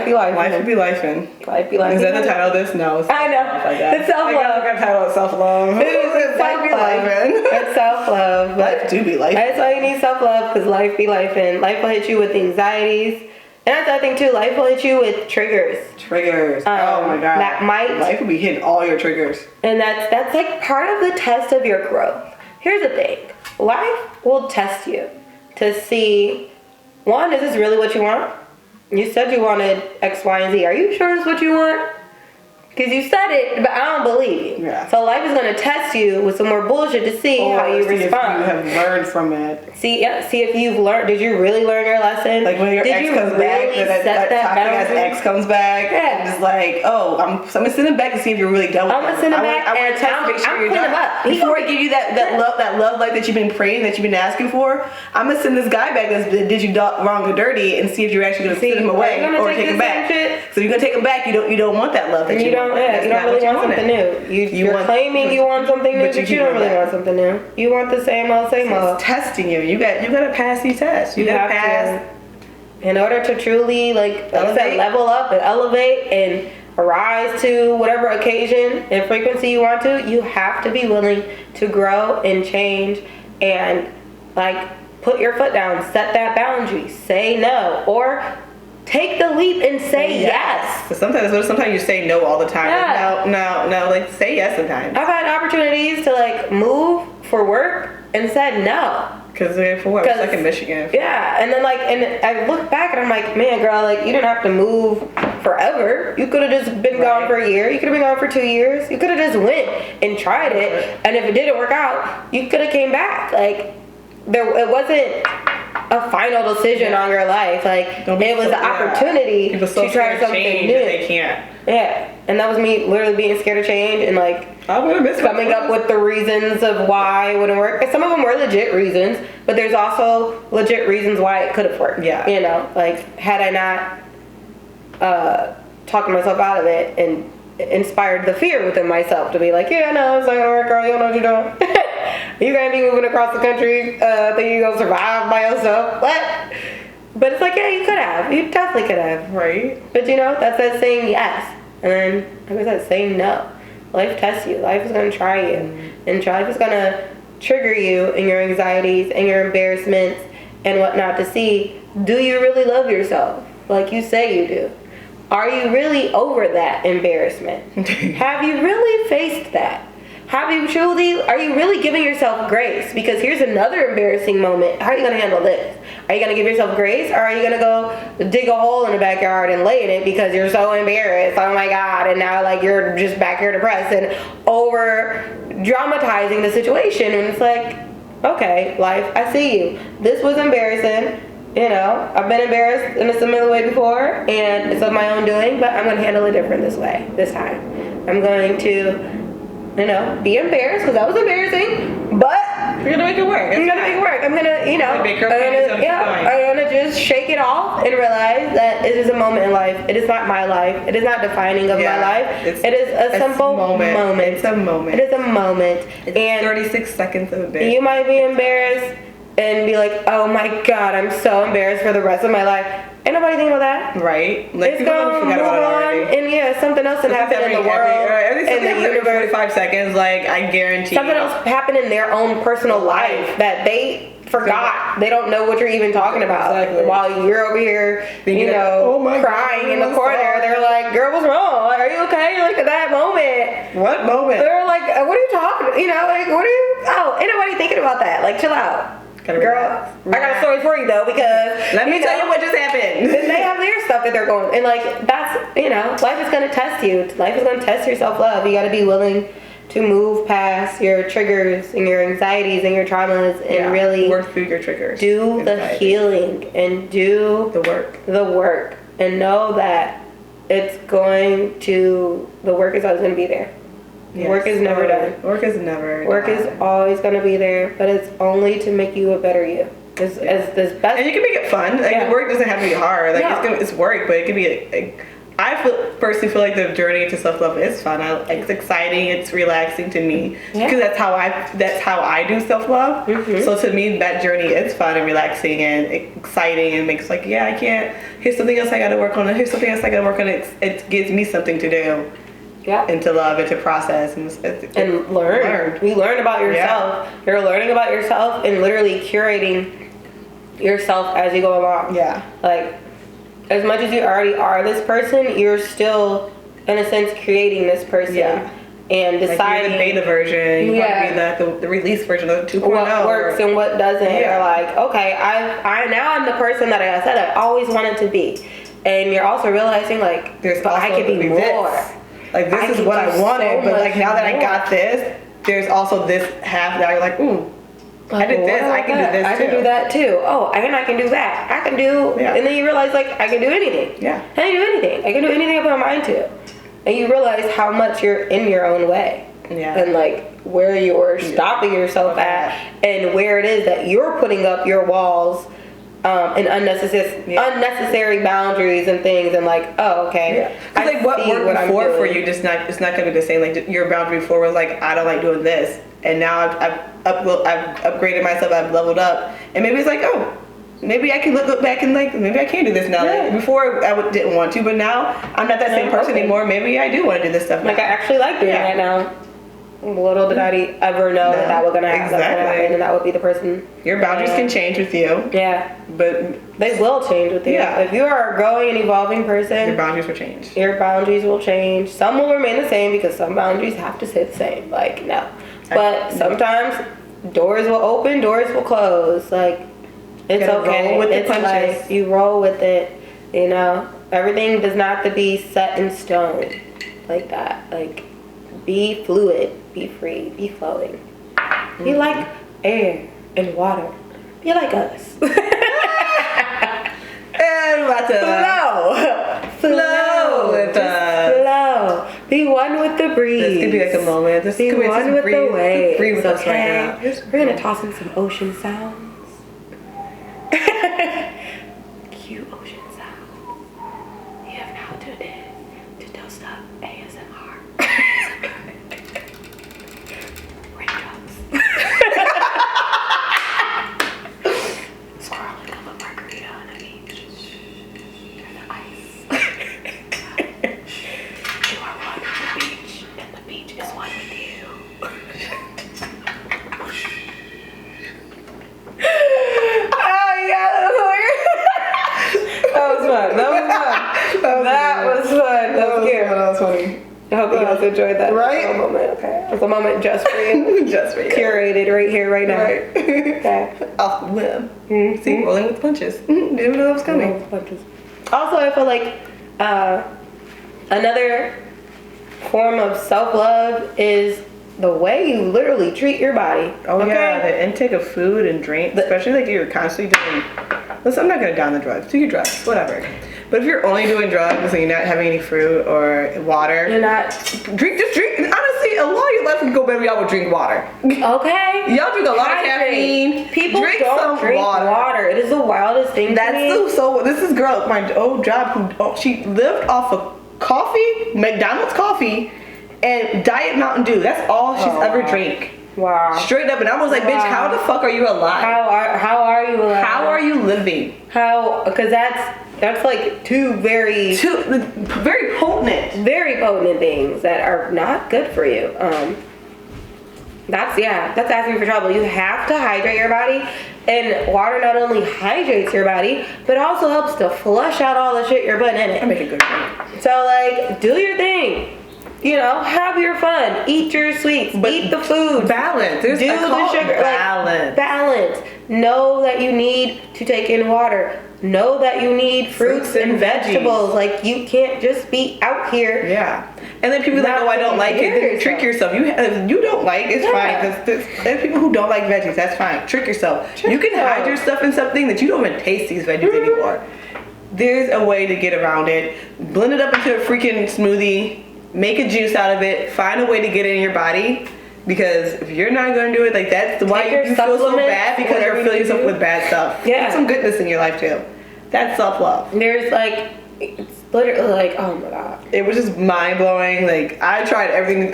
be life. Life would be lifing. Life be life. Is that the title of this? No. I know. It's self-love. I got title self-love. It is Life be lifing. It's self-love. Life do be lifing. That's why you need self-love, because life be lifing. Life will hit you with anxieties. And that's the other thing too. Life will hit you with triggers. Triggers. Oh my god. That might. Life will be hitting all your triggers. And that's like part of the test of your growth. Here's the thing. Life will test you to see, one, is this really what you want? You said you wanted X, Y, and Z. Are you sure it's what you want? Because you said it, but I don't believe you. Yeah. So life is going to test you with some more bullshit to see how you respond. If you have learned from it. See if you've learned. Did you really learn your lesson? Like when your Did ex you comes really back, that toxic ass ex comes back, Yeah. and it's like, oh, I'm gonna send him back to see if you're really done with I'm gonna send him back, I want and to test to make sure I'm you're putting done. him up. Before I give you that love life that you've been praying, that you've been asking for, I'm gonna send this guy back that did you wrong or dirty, and see if you're actually gonna send him away or take him back. So you're gonna take him back. You don't want that love that You don't. want. Yeah, you don't really want something new. You're claiming you want something new, but you don't really want something new. You want the same old, same old. It's testing you. You gotta pass these tests. You gotta pass. In order to truly level up and elevate and arise to whatever occasion and frequency you want to, you have to be willing to grow and change and put your foot down, set that boundary, say no, or take the leap and say yes. But sometimes you say no all the time. Yeah. Like, no, say yes sometimes. I've had opportunities to move for work and said no. Because for what? It's like in Michigan. Yeah, and then and I look back and I'm like, man, girl, you didn't have to move forever. You could have just been gone for a year. You could have been gone for 2 years. You could have just went and tried it. And if it didn't work out, you could have came back. Like, it wasn't a final decision on your life. Like, it was an opportunity to try something new. They can't. Yeah. And that was me literally being scared of change and like coming up with the reasons of why it wouldn't work. And some of them were legit reasons, but there's also legit reasons why it could have worked. Yeah. You know, like had I not talked myself out of it and inspired the fear within myself to be like, yeah, no, it's not gonna work, girl. You don't know what you're doing. You're gonna be moving across the country, thinking you're gonna survive by yourself. What? But it's like, yeah, you could have. You definitely could have. Right. But you know, that's that saying yes. And then, like I said, saying no. Life tests you. Life is going to try you. And life is going to trigger you in your anxieties and your embarrassments and whatnot to see, do you really love yourself like you say you do? Are you really over that embarrassment? Have you really faced that? Are you really giving yourself grace? Because here's another embarrassing moment. How are you going to handle this? Are you going to give yourself grace, or are you going to go dig a hole in the backyard and lay in it because you're so embarrassed? Oh my God. And now like you're just back here depressed and over dramatizing the situation. And it's like, okay, life, I see you. This was embarrassing. You know, I've been embarrassed in a similar way before, and it's of my own doing, but I'm going to handle it different this time. I'm going to, you know, be embarrassed because that was embarrassing, but you're gonna make it work. I'm gonna make it work. I'm gonna, you know, I'm gonna just shake it off and realize that it is a moment in life. It is not my life. It is not defining of my life. It is a simple moment. It's a moment. It is a moment. It's and 36 seconds of embarrassment. You might be embarrassed and be like, oh my God, I'm so embarrassed for the rest of my life. Ain't nobody thinking about that. Right. Like, it's gonna move on, and yeah, something else that happened in the world, in the universe. 45 seconds, like, I guarantee. Something else happened in their own personal life that they forgot. They don't know what you're even talking about. Exactly. While you're over here, you know, crying in the corner, they're like, girl, what's wrong? Are you okay? You're like, at that moment. What moment? They're like, what are you talking? You know, like, ain't nobody thinking about that. Like, chill out. Girl, I got a story for you though, because let me tell you what just happened. Then they have their stuff that they're going, and like that's, you know, life is gonna test you. Life is gonna test your self-love. You gotta be willing to move past your triggers and your anxieties and your traumas and really work through your triggers. Do the healing and do the work, and know that the work is always gonna be there. Yes. Work is never done. Work is never Work done. is always going to be there, but it's only to make you a better you. As this best. And you can make it fun. Like, work doesn't have to be hard. Like, it's work, but it can be I personally feel like the journey to self-love is fun. It's exciting. It's relaxing to me because that's how I do self-love. Mm-hmm. So to me, that journey is fun and relaxing and exciting, and makes like, here's something else I got to work on. Here's something else I got to work on. It gives me something to do. Yeah. And to love and to process and learn. You learn about yourself. Yeah. You're learning about yourself and literally curating yourself as you go along. Yeah. Like, as much as you already are this person, you're still, in a sense, creating this person. Yeah. And deciding. Like, you're the beta version. You want to be the release version of 2.0. What works and what doesn't. Yeah. You're like, okay, I'm the person that I said I always wanted to be. And you're also realizing, like, I could be more. Like, this is what I wanted, but like, now that I got this, there's also this half that you're like, ooh, I did this, I can do this too. I can do that too. Oh, and I can do that. I can do, and then you realize, like, I can do anything. Yeah. I can do anything. I can do anything I put my mind to. And you realize how much you're in your own way. Yeah. And like, where you're stopping yourself at, and where it is that you're putting up your walls, and unnecessary boundaries and things, and like, oh, okay. Yeah. Like, what worked before for you, it's not gonna be the same. Like, your boundary before was like, I don't like doing this, and now I've upgraded myself, I've leveled up, and maybe it's like, oh, maybe I can look back and like, maybe I can do this now. Yeah. Like, before didn't want to, but now I'm not that same person anymore. Maybe I do want to do this stuff now. Like, I actually like doing that now. Little did I ever know that was gonna happen, and that would be the person. Your boundaries can change with you. Yeah, but they will change with you. Yeah. If you are a growing and evolving person, your boundaries will change. Your boundaries will change. Some will remain the same because some boundaries have to stay the same. Like, no, but sometimes doors will open, doors will close. Like, it's okay. Roll with the punches. You roll with it. You know, Everything does not have to be set in stone like that. Like, be fluid, be free, be flowing. Be like air and water. Be like us. And about to flow with us. Flow. Be one with the breeze. This could be like a moment. This Be could be one just with breathe, the waves. breathe with us right Okay? now. Just We're gonna toss in some ocean sounds. Cute ocean sounds. You have now tuned in to Dosed Up ASMR. Raindrops. Swirling up a margarita on a beach. Through the ice. You are one with the beach, and the beach is one with you. Oh yeah, that was fun. That was fun. That was funny. I hope you guys enjoyed that Right? moment. Okay, it's a moment just for you. Just for you. Curated right here, right now. Right. Okay. Off the whim. See, rolling with the punches. Didn't even know that was coming. Also, I feel like another form of self-love is the way you literally treat your body. Oh okay? yeah, the intake of food and drink, especially like you're constantly doing. Listen, I'm not gonna down the drugs. Do your drugs, whatever. But if you're only doing drugs and you're not having any fruit or water, You're not. just drink. Honestly, a lot of your life can go better. Y'all would drink water. Okay. Y'all drink a lot of caffeine. People drink don't some drink water. It is the wildest thing to me. So this is girl, my old job, she lived off of coffee, McDonald's coffee, and Diet Mountain Dew. That's all she's ever drank. Wow. Straight up, and I was like, bitch, how the fuck are you alive? How are you alive? How are you living? Because that's like two very potent things that are not good for you. That's asking for trouble. You have to hydrate your body, and water not only hydrates your body, but also helps to flush out all the shit you're putting in it. I make a good point. So like, do your thing. You know, have your fun. Eat your sweets. Eat the food. Balance. There's do the sugar. balance. Balance. Know that you need to take in water. Know that you need fruits and vegetables. Like, you can't just be out here. Yeah. And then people are like, oh, I don't like it. Then trick yourself. You don't like it's fine. There's people who don't like veggies. That's fine. Trick yourself. You can hide your stuff in something that you don't even taste these veggies anymore. There's a way to get around it. Blend it up into a freaking smoothie. Make a juice out of it. Find a way to get it in your body. Because if you're not going to do it, like, that's why you feel so bad, because you're filling yourself with bad stuff. Yeah. Put some goodness in your life too. That's self-love. There's like, it's literally like, oh my god. It was just mind-blowing. Like, I tried everything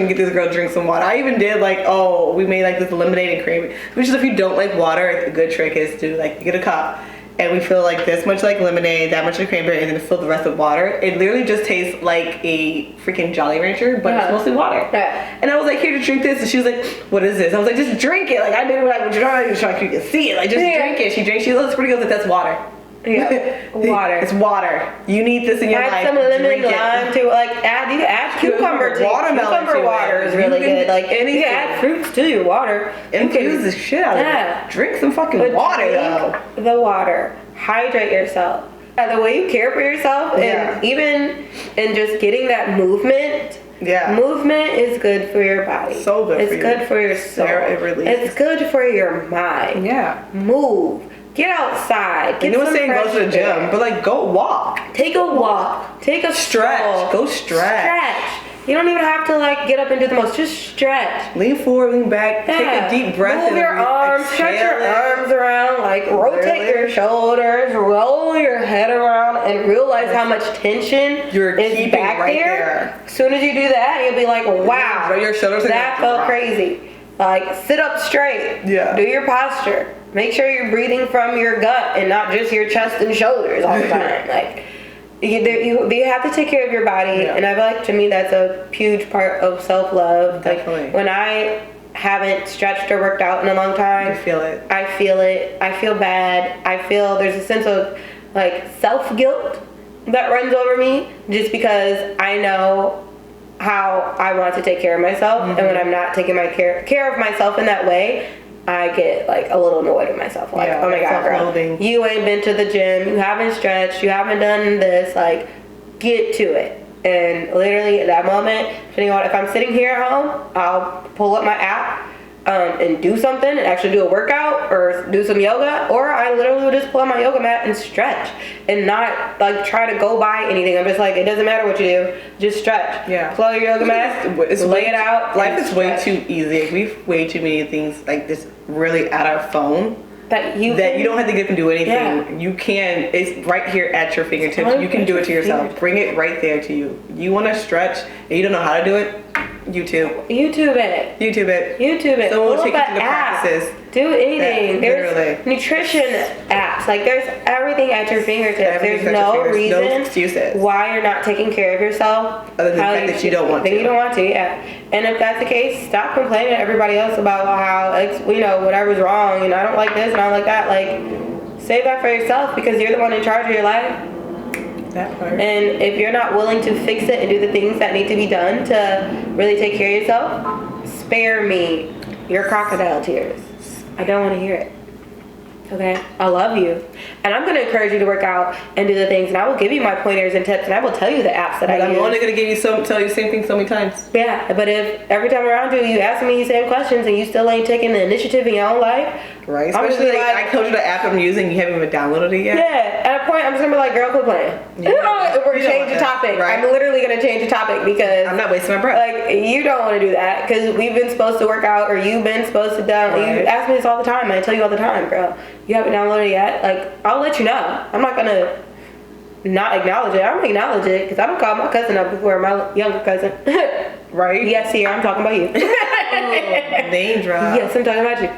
to get this girl to drink some water. I even did like, we made like this lemonade and cream. Which is, if you don't like water, a good trick is to like get a cup. And we fill like this much like lemonade, that much like cranberry, and then fill the rest with water. It literally just tastes like a freaking Jolly Rancher, but it's mostly water. Yeah. And I was like, here to drink this, and she was like, what is this? I was like, just drink it. Like, I did what I was trying to you can see it. Like, just drink it. She drank. She looks pretty good. Like, that's water. Yeah, water. It's water. You need this in your life. Add some lemon, lime to like. You can add cucumber to watermelon. Cucumber water is really good. Like, anything. you can add fruits to your water. Infuse the shit out of it. Drink some fucking water, though. The water. Hydrate yourself. The way you care for yourself, and even in just getting that movement. Yeah. Movement is good for your body. So good for you. It's good for your soul. It releases. It's good for your mind. Yeah. Move. Get outside. Get some saying go to the gym, but like, go walk. Take a walk. Take a stretch. Stroll. Go stretch. You don't even have to like get up and do the most. Just stretch. Lean forward, lean back. Take a deep breath. Move your arms. Stretch your arms around. Like, rotate your shoulders. Roll your head around, and realize how much tension is back right there. As soon as you do that, you'll be like, wow, your shoulders that felt crazy. Like, sit up straight. Yeah. Do your posture. Make sure you're breathing from your gut and not just your chest and shoulders all the time. Like, you have to take care of your body, and I feel like, to me, that's a huge part of self-love. Definitely. Like, when I haven't stretched or worked out in a long time, I feel it. I feel bad. I feel there's a sense of like self-guilt that runs over me, just because I know how I want to take care of myself, and when I'm not taking care of myself in that way, I get like a little annoyed with myself. Like, Yeah, oh my God, girl, self-loathing. you ain't been to the gym, you haven't stretched, you haven't done this, like, get to it. And literally at that moment, depending on if I'm sitting here at home, I'll pull up my app and do something and actually do a workout or do some yoga, or I literally will just pull out my yoga mat and stretch and not like try to go by anything. I'm just like, it doesn't matter what you do, just stretch. Yeah. Pull out your yoga mat, lay it out. Life is way stretch. too easy. We've way too many things like this really at our phone. That you don't have to get up and do anything. Yeah. You can, it's right here at your fingertips. You can do it to yourself. Bring it right there to you. You want to stretch and you don't know how to do it? YouTube it. YouTube it. Someone will Pull take up you to the app. practices. Do anything. There's literally. nutrition apps. Like, there's everything at your fingertips. Everything's There's at your no fingers. reason No excuses. why you're not taking care of yourself. Other than the fact that you don't want to. Then you don't want to, yeah. And if that's the case, stop complaining to everybody else about how, whatever's wrong, I don't like this and I don't like that. Like, save that for yourself because you're the one in charge of your life. That part. And if you're not willing to fix it and do the things that need to be done to really take care of yourself, spare me your crocodile tears. I don't want to hear it. Okay? I love you. And I'm going to encourage you to work out and do the things. And I will give you my pointers and tips. And I will tell you the apps that I use. I'm only going to tell you the same thing so many times. Yeah, but if every time around you ask me these same questions and you still ain't taking the initiative in your own life, right? I'm Especially just I told you the app I'm using, you haven't even downloaded it yet. Yeah, at a point I'm just gonna be like, girl, quit playing. We're gonna change the topic. Right. I'm literally gonna change the topic because I'm not wasting my breath. like, you don't want to do that because we've been supposed to work out or you've been supposed to down. Right. You ask me this all the time and I tell you all the time, girl, you haven't downloaded it yet. Like, I'll let you know. I'm not gonna not acknowledge it. I'm gonna acknowledge it because I don't call my cousin up before my younger cousin. Right? Yes, here, I'm talking about you. Name drop. Yes, I'm talking about you.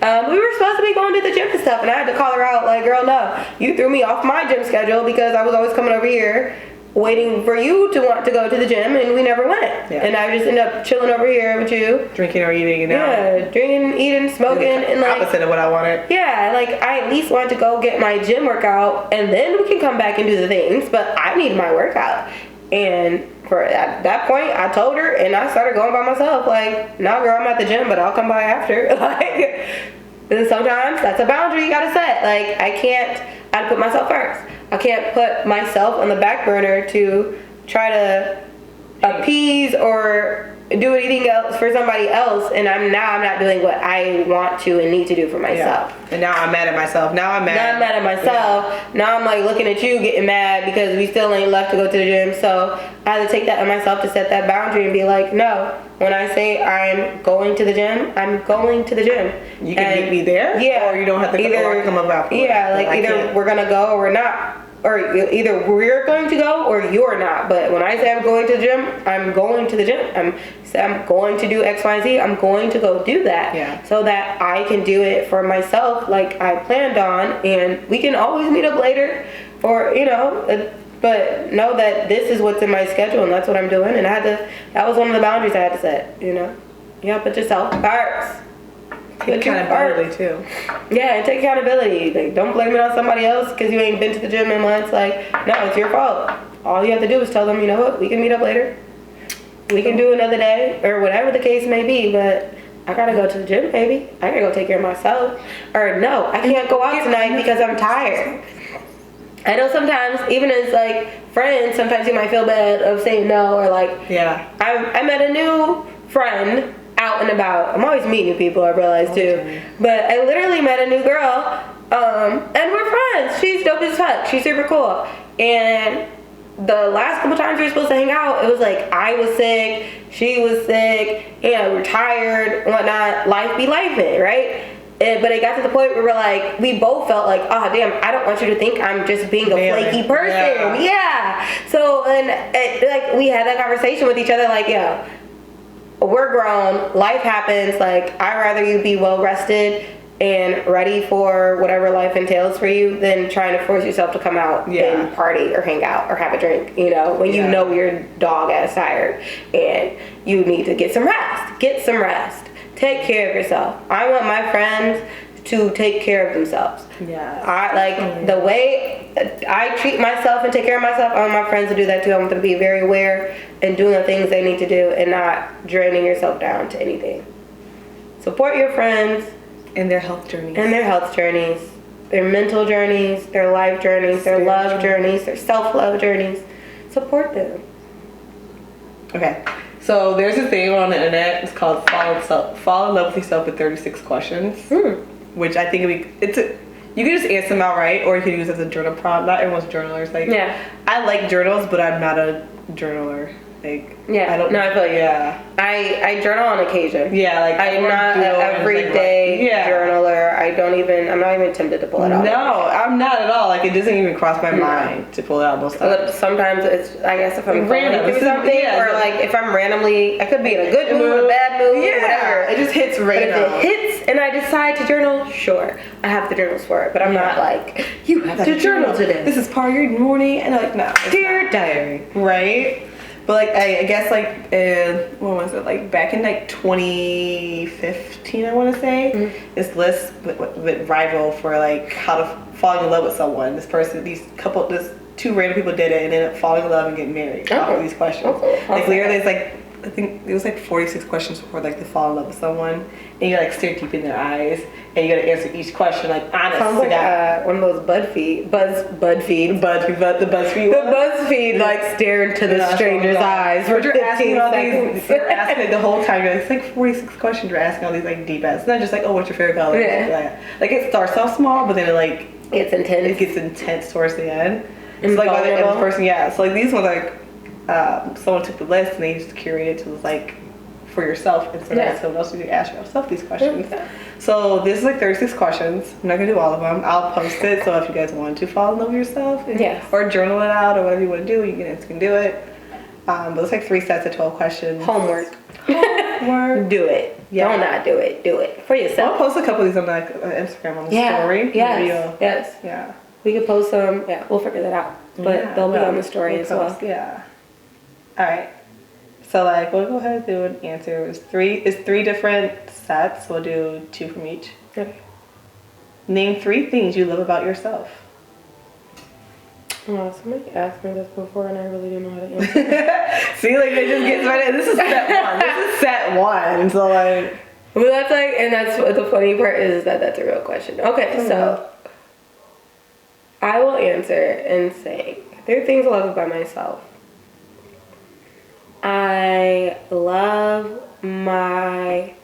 We were supposed to be going to the gym and stuff, and I had to call her out, like, girl, no. You threw me off my gym schedule because I was always coming over here waiting for you to want to go to the gym, and we never went. Yeah. And I just ended up chilling over here with you. Drinking or eating, Yeah, drinking, eating, smoking, and like, opposite of what I wanted. yeah, like, I at least wanted to go get my gym workout, and then we can come back and do the things, but I need my workout. And at that point, I told her, and I started going by myself. Like, no, girl, I'm at the gym, but I'll come by after. Like, and sometimes that's a boundary you gotta set. Like, I have to put myself first. I can't put myself on the back burner to try to appease or do anything else for somebody else, and I'm not doing what I want to and need to do for myself. Yeah. And now I'm mad at myself. Now I'm mad at myself. Yeah. Now I'm like looking at you getting mad because we still ain't left to go to the gym. So I had to take that on myself to set that boundary and be like, no, when I say I'm going to the gym, I'm going to the gym. You can meet me there, yeah, or you don't have to come up afterwards. Yeah, like either we're gonna go or we're not. Or either we're going to go or you're not. But when I say I'm going to the gym, I'm going to the gym. I'm going to do X, Y, and Z. I'm going to go do that. Yeah. So that I can do it for myself like I planned on. And we can always meet up later. Or, but know that this is what's in my schedule and that's what I'm doing. And that was one of the boundaries I had to set, Yeah, put yourself first. Take accountability too. Yeah, and take accountability. Like, don't blame it on somebody else because you ain't been to the gym in months. Like, no, it's your fault. All you have to do is tell them, you know what, we can meet up later. We can do another day or whatever the case may be, but I gotta go to the gym, baby. I gotta go take care of myself. Or no, I can't go out tonight because I'm tired. I know sometimes, even as like friends, sometimes you might feel bad of saying no or like, yeah. I met a new friend out and about. I'm always meeting new people, I realize too. But I literally met a new girl, and we're friends. She's dope as fuck. She's super cool. And the last couple times we were supposed to hang out, it was like I was sick, she was sick, we're tired, whatnot. Life be lifing, right? But it got to the point where we both felt like, oh damn, I don't want you to think I'm just being a flaky person. Yeah. So, and we had that conversation with each other, we're grown, life happens, I'd rather you be well rested and ready for whatever life entails for you than trying to force yourself to come out and party or hang out or have a drink, when you know you're dog ass tired and you need to get some rest. Get some rest. Take care of yourself. I want my friends to take care of themselves. Yeah. The way I treat myself and take care of myself, I want my friends to do that too. I want them to be very aware and doing the things they need to do and not draining yourself down to anything. Support your friends And their health journeys. And their health journeys. Their mental journeys, their life journeys, their love journeys, their self-love journeys. Support them. Okay. So there's a thing on the internet. It's called Fall in Love with Yourself with 36 Questions. Which I think you can just answer them outright, or you can use it as a journal prompt. Not everyone's journalers. Like, yeah. I like journals, but I'm not a journaler. Like, yeah. I don't. No, I feel like yeah. I journal on occasion. Yeah, like I'm not an everyday journaler. I'm not even tempted to pull it out. No, I'm not at all. Like, it doesn't even cross my mind to pull it out most times. But sometimes it's, I guess, if I'm random through something, or like if I'm randomly, I could be in a good mood, a bad mood, whatever. It just hits random. But if it hits and I decide to journal, sure, I have the journals for it. But I'm not like, you have to journal today. This is part of your morning, and I'm like, no, dear diary, right? But like I guess like what was it, like back in like 2015 I want to say, this list with rival for like how to fall in love with someone. This two random people did it and ended up falling in love and getting married. Off of these questions. Like literally it's like, I think it was like 46 questions before like to fall in love with someone, and you gotta like stare deep in their eyes, and you gotta answer each question like honest. Sounds like one of those BuzzFeed like stare into the stranger's eyes for 15 seconds. You're asking the whole time. It's like 46 questions. You're asking all these like deep ass. It's not just like, oh, what's your favorite color? Yeah. Like it starts off small, but then it's intense. It gets intense towards the end. It's like by the end of the person, So like these ones like. Someone took the list and they just curated to like for yourself instead of someone else. You can ask yourself these questions. So this is like 36 questions. I'm not gonna do all of them. I'll post it, so if you guys want to fall in love with yourself or journal it out or whatever you want to do, you can do it. But it's like 3 sets of 12 questions. Homework. Do it. Yeah. Don't not do it. Do it for yourself. I'll post a couple of these on like Instagram on the story. Yes. Yeah. We could post them. Yeah, we'll figure that out. But they'll be on the story as well. Yeah. All right. So like we'll go ahead and do an answer. It's three different sets. We'll do 2 from each. Okay. Name 3 things you love about yourself. Oh, somebody asked me this before and I really didn't know how to answer. See, like they just get started. This is set 1. So like. Well, that's like, and that's what the funny part is that that's a real question. Okay, so I will answer and say 3 things I love about myself. I love my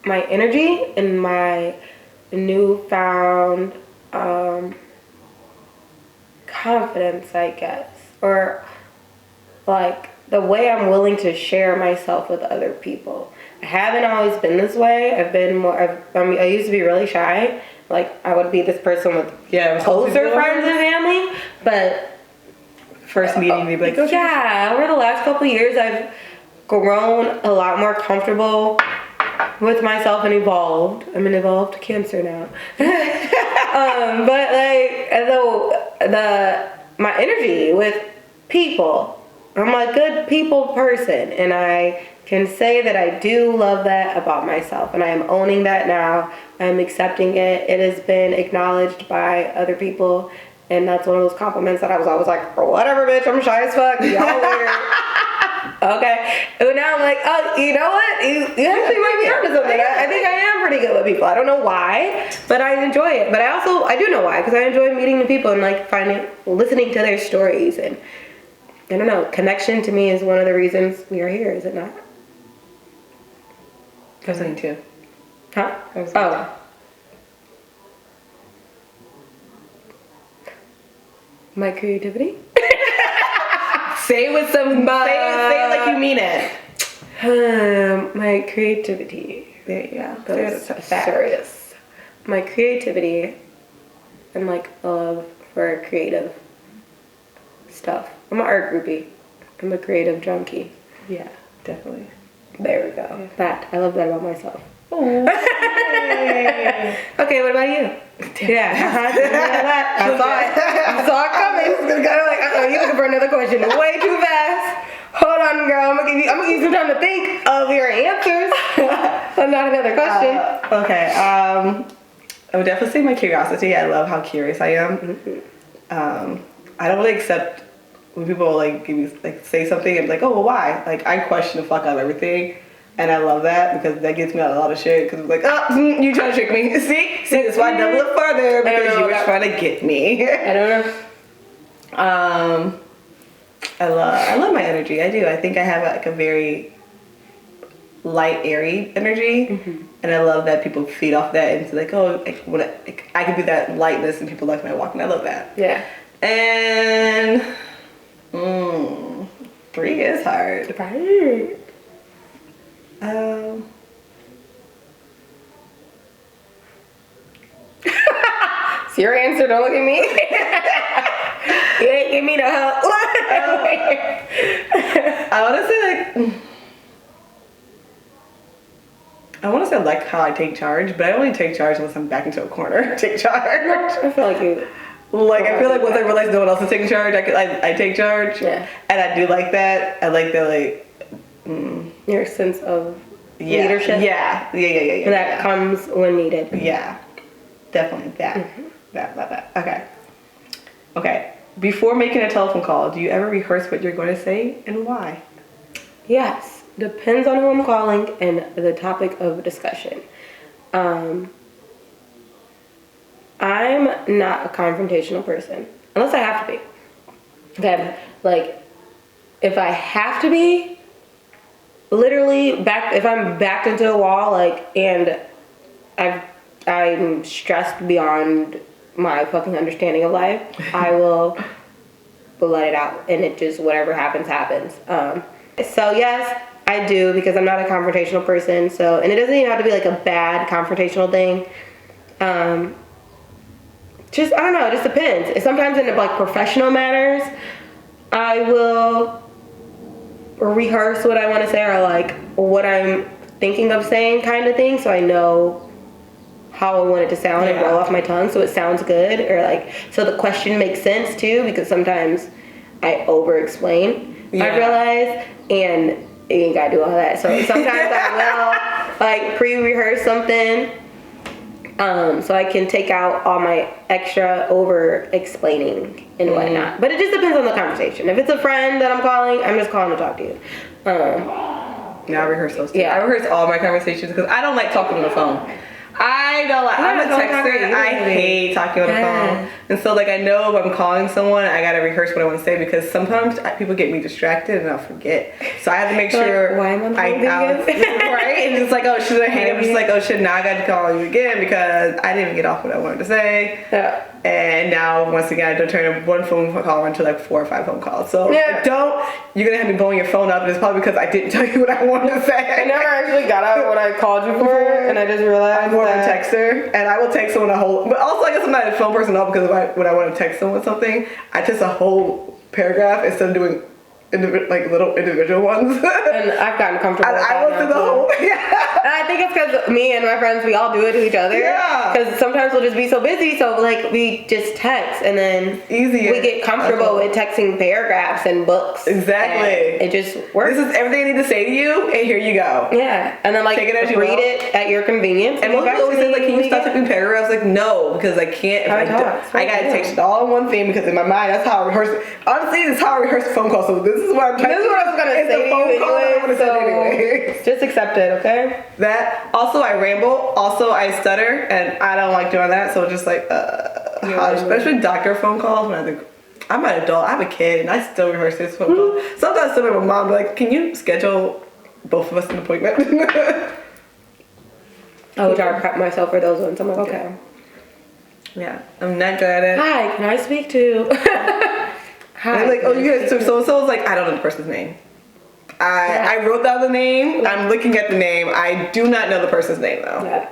energy and my newfound confidence, I guess, or like the way I'm willing to share myself with other people. I haven't always been this way. I've been more. I used to be really shy. Like I would be this person with closer friends and family, but first meeting, you'd be like, over the last couple of years, I've grown a lot more comfortable with myself and evolved. I'm an evolved Cancer now. But like my energy with people, I'm a good people person, and I can say that I do love that about myself, and I am owning that now. I'm accepting it. It has been acknowledged by other people, and that's one of those compliments that I was always like, whatever, bitch, I'm shy as fuck. Y'all weird. Okay. And now I'm like, oh, you know what? You actually might be onto something. I think I am pretty good with people. I don't know why, but I enjoy it. But I do know why, because I enjoy meeting the people and like listening to their stories, and I don't know, connection to me is one of the reasons we are here, is it not? I was thinking too. Huh? My creativity? Say it with some say it like you mean it. My creativity. There you go. That's serious. My creativity and like a love for creative stuff. I'm an art groupie. I'm a creative junkie. Yeah, definitely. There we go. Yeah. That I love that about myself. Oh. Okay, what about you? Yeah, I saw it coming. You're looking for another question way too fast. Hold on, girl. I'm gonna give you some time to think of your answers. Not another question. Okay. I would definitely say my curiosity. I love how curious I am. Mm-hmm. I don't really accept when people like give me like say something and be like, oh, well, why? Like I question the fuck out of everything. And I love that because that gets me out of a lot of shit. Because it's like, you trying to trick me. See, that's why I double it further because you were trying to get me. I don't know. I love my energy. I do. I think I have like a very light, airy energy, and I love that people feed off that. And it's like, I can be that lightness, and people like when I walk, and I love that. Yeah. And 3 is hard. Right. It's your answer. Don't look at me. You ain't give me the help. I want to say like how I take charge, but I only take charge unless I'm back into a corner. Take charge. I feel like you. Like I feel like once I realize no one else is taking charge, I take charge. Yeah. And I do like that. I like that Your sense of leadership. Yeah. That comes when needed. Yeah. Definitely that. That. Okay. Before making a telephone call, do you ever rehearse what you're going to say and why? Yes. Depends on who I'm calling and the topic of discussion. I'm not a confrontational person. Unless I have to be. Okay. Like, if I have to be, literally, if I'm backed into a wall, like, and I'm stressed beyond my fucking understanding of life, I will let it out, and it just, whatever happens. So yes, I do, because I'm not a confrontational person, so, and it doesn't even have to be like a bad confrontational thing. Just, I don't know, it just depends. Sometimes in like professional matters, I will rehearse what I want to say, or like what I'm thinking of saying kind of thing, so I know how I want it to sound and roll off my tongue so it sounds good, or like so the question makes sense too, because sometimes I over explain, I realize, and you ain't gotta do all that. So sometimes I will like pre-rehearse something so I can take out all my extra over explaining and whatnot. But it just depends on the conversation. If it's a friend that I'm calling, I'm just calling to talk to you. Yeah, I rehearse those too. Yeah. I rehearse all my conversations because I don't like talking on the phone. I don't like, I'm a texter, I hate talking on the phone. And so like I know if I'm calling someone, I gotta rehearse what I want to say, because sometimes people get me distracted and I'll forget. So I have to make sure why am I right? And it's like, oh, should I hang up? It's like, oh shit, now I got to call you again because I didn't get off what I wanted to say. Yeah. And now once again I have to turn one phone call into like 4 or 5 phone calls. So you're gonna have me blowing your phone up, and it's probably because I didn't tell you what I wanted to say. I never actually got out what I called you for, and I just realized I'm more of a texter, and I will text someone a whole, but also I guess I'm not a phone person at all, because when I want to text someone something, I text a whole paragraph instead of doing like little individual ones. And I've gotten comfortable with that. I went through the whole, And I think it's because me and my friends, we all do it to each other. Yeah. Because sometimes we'll just be so busy, so like we just text, and then we get comfortable with texting paragraphs and books. Exactly. It just works. This is everything I need to say to you, and here you go. Yeah. And then like take it as you read will. it at your convenience. And most people always say like, can you stop typing paragraphs? Like, no, because I can't. I gotta text it all in one thing, because in my mind that's how I rehearse it. Honestly, this is how I rehearse a phone call. So this is what I'm trying. This is what I was gonna say to you anyway. Just accept it, okay? That. Also, I ramble. Also, I stutter, and I don't like doing that. So just like, especially doctor phone calls, when I think I'm an adult, I have a kid, and I still rehearse this phone call. Sometimes I still with my mom, like, can you schedule both of us an appointment? I would try to prep myself for those ones. I'm like, okay. Yeah, I'm not good at it. Hi, can I speak to? Hi. And like, oh, you guys, so it's like, I don't know the person's name. I wrote down the name. I'm looking at the name. I do not know the person's name though. Yeah.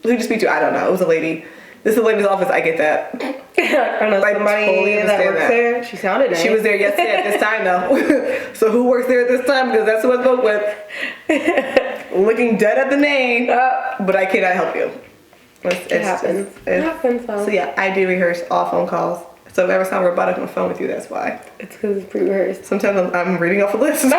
Who did you speak to? I don't know. It was a lady. This is a lady's office. I get that. I don't know somebody totally that works there. She sounded nice. She was there yesterday at this time though. So who works there at this time? Because that's who I spoke with. Looking dead at the name, but I cannot help you. It happens. It happens though. So yeah, I do rehearse all phone calls. So if I ever sound robotic on the phone with you, that's why. It's because it's pre-rehearsed. Sometimes I'm reading off a list. I was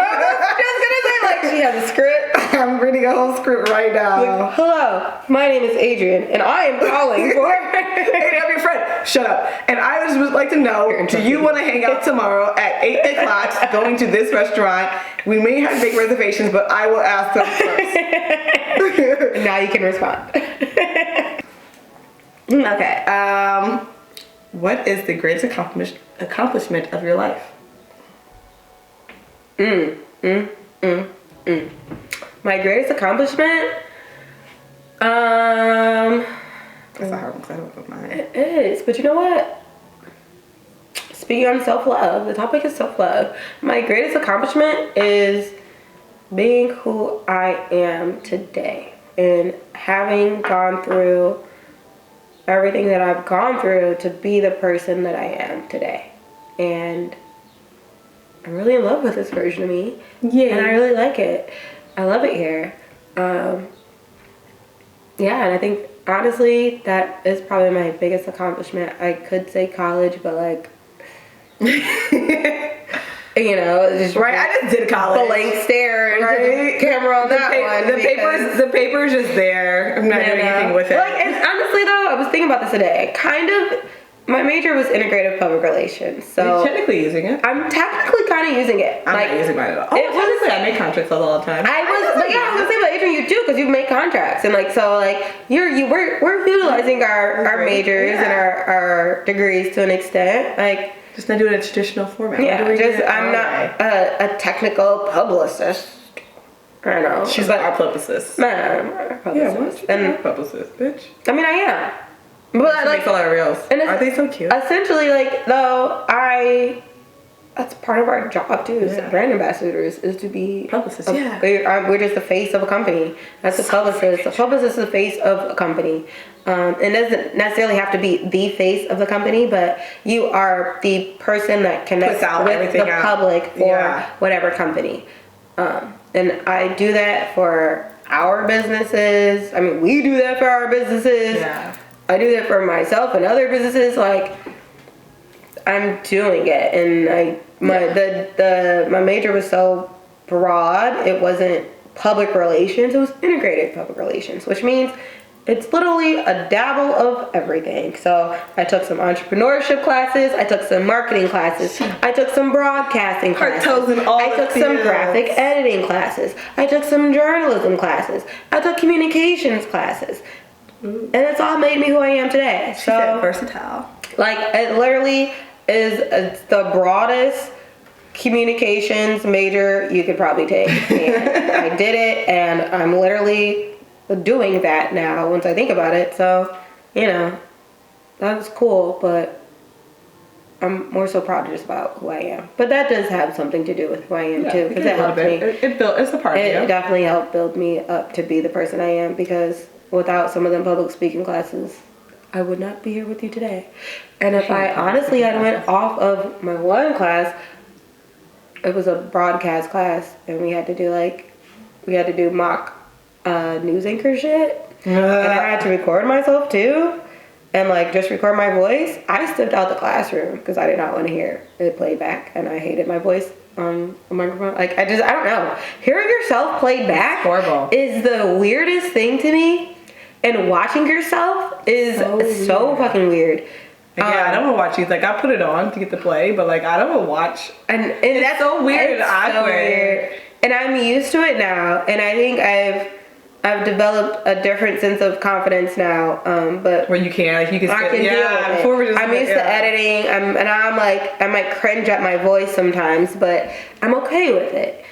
just gonna say, like, she has a script. I'm reading a whole script right now. Like, hello, my name is Adrian, and I am calling for. Hey, I'm your friend. Shut up. And I just would like to know, do you want to hang out tomorrow at 8 o'clock going to this restaurant? We may have to make reservations, but I will ask them first. Now you can respond. Okay. What is the greatest accomplishment of your life? My greatest accomplishment? That's a hard one because I don't know mine. It is, but you know what? Speaking on self-love, the topic is self-love. My greatest accomplishment is being who I am today and having gone through everything that I've gone through to be the person that I am today. And I'm really in love with this version of me. Yeah. And I really like it. I love it here. Yeah, and I think honestly that is probably my biggest accomplishment. I could say college, but like you know, just right. I just did college. Blank stare into right? the camera on that one. The paper's just there. I'm not doing anything with it. Like, and honestly though, I was thinking about this today. Kind of, my major was integrative public relations, so you're technically using it. I'm technically kind of using it. I'm not using mine at all. I make contracts all the time. I was gonna say about Adrian, you do, because you make contracts, and like so, like we're utilizing our majors and our degrees to an extent, like. Just not doing a traditional format. Yeah, I'm not a technical publicist. I know. She's our publicist. Man, I'm a publicist. Yeah, and publicist, bitch. I mean, I am. But she makes a lot of reels. And are they so cute? Essentially, like, though, that's part of our job too, as brand ambassadors, is to be publicists. We're just the face of a company. That's a publicist. A publicist is the face of a company. It doesn't necessarily have to be the face of the company, but you are the person that connects with the public for whatever company. And I do that for our businesses. I mean, we do that for our businesses. Yeah. I do that for myself and other businesses. Like, I'm doing it, and my major was so broad. It wasn't public relations. It was integrated public relations, which means it's literally a dabble of everything. So I took some entrepreneurship classes. I took some marketing classes. I took some broadcasting classes. I took some graphic editing classes. I took some journalism classes. I took communications classes. And it's all made me who I am today. She said versatile. Like, it literally is the broadest communications major you could probably take. And I did it, and I'm literally doing that now once I think about it. So, you know, that was cool, but I'm more so proud just about who I am. But that does have something to do with who I am too, because it helped me. It's a part of you. It definitely helped build me up to be the person I am, because without some of them public speaking classes, I would not be here with you today. And if I honestly had went off of my one class, it was a broadcast class, and we had to do mock news anchor shit. And I had to record myself too, and like just record my voice. I stepped out the classroom because I did not want to hear it played back, and I hated my voice on a microphone. Like, I don't know. Hearing yourself played back is the weirdest thing to me. And watching yourself is so fucking weird. Yeah, I don't want to watch you. Like, I put it on to get to play, but like, I don't want to watch. And that's so weird and awkward. So weird. And I'm used to it now. And I think I've developed a different sense of confidence now. But where you can deal with it. Before we're just I'm used to editing. I'm like, I might cringe at my voice sometimes, but I'm okay with it.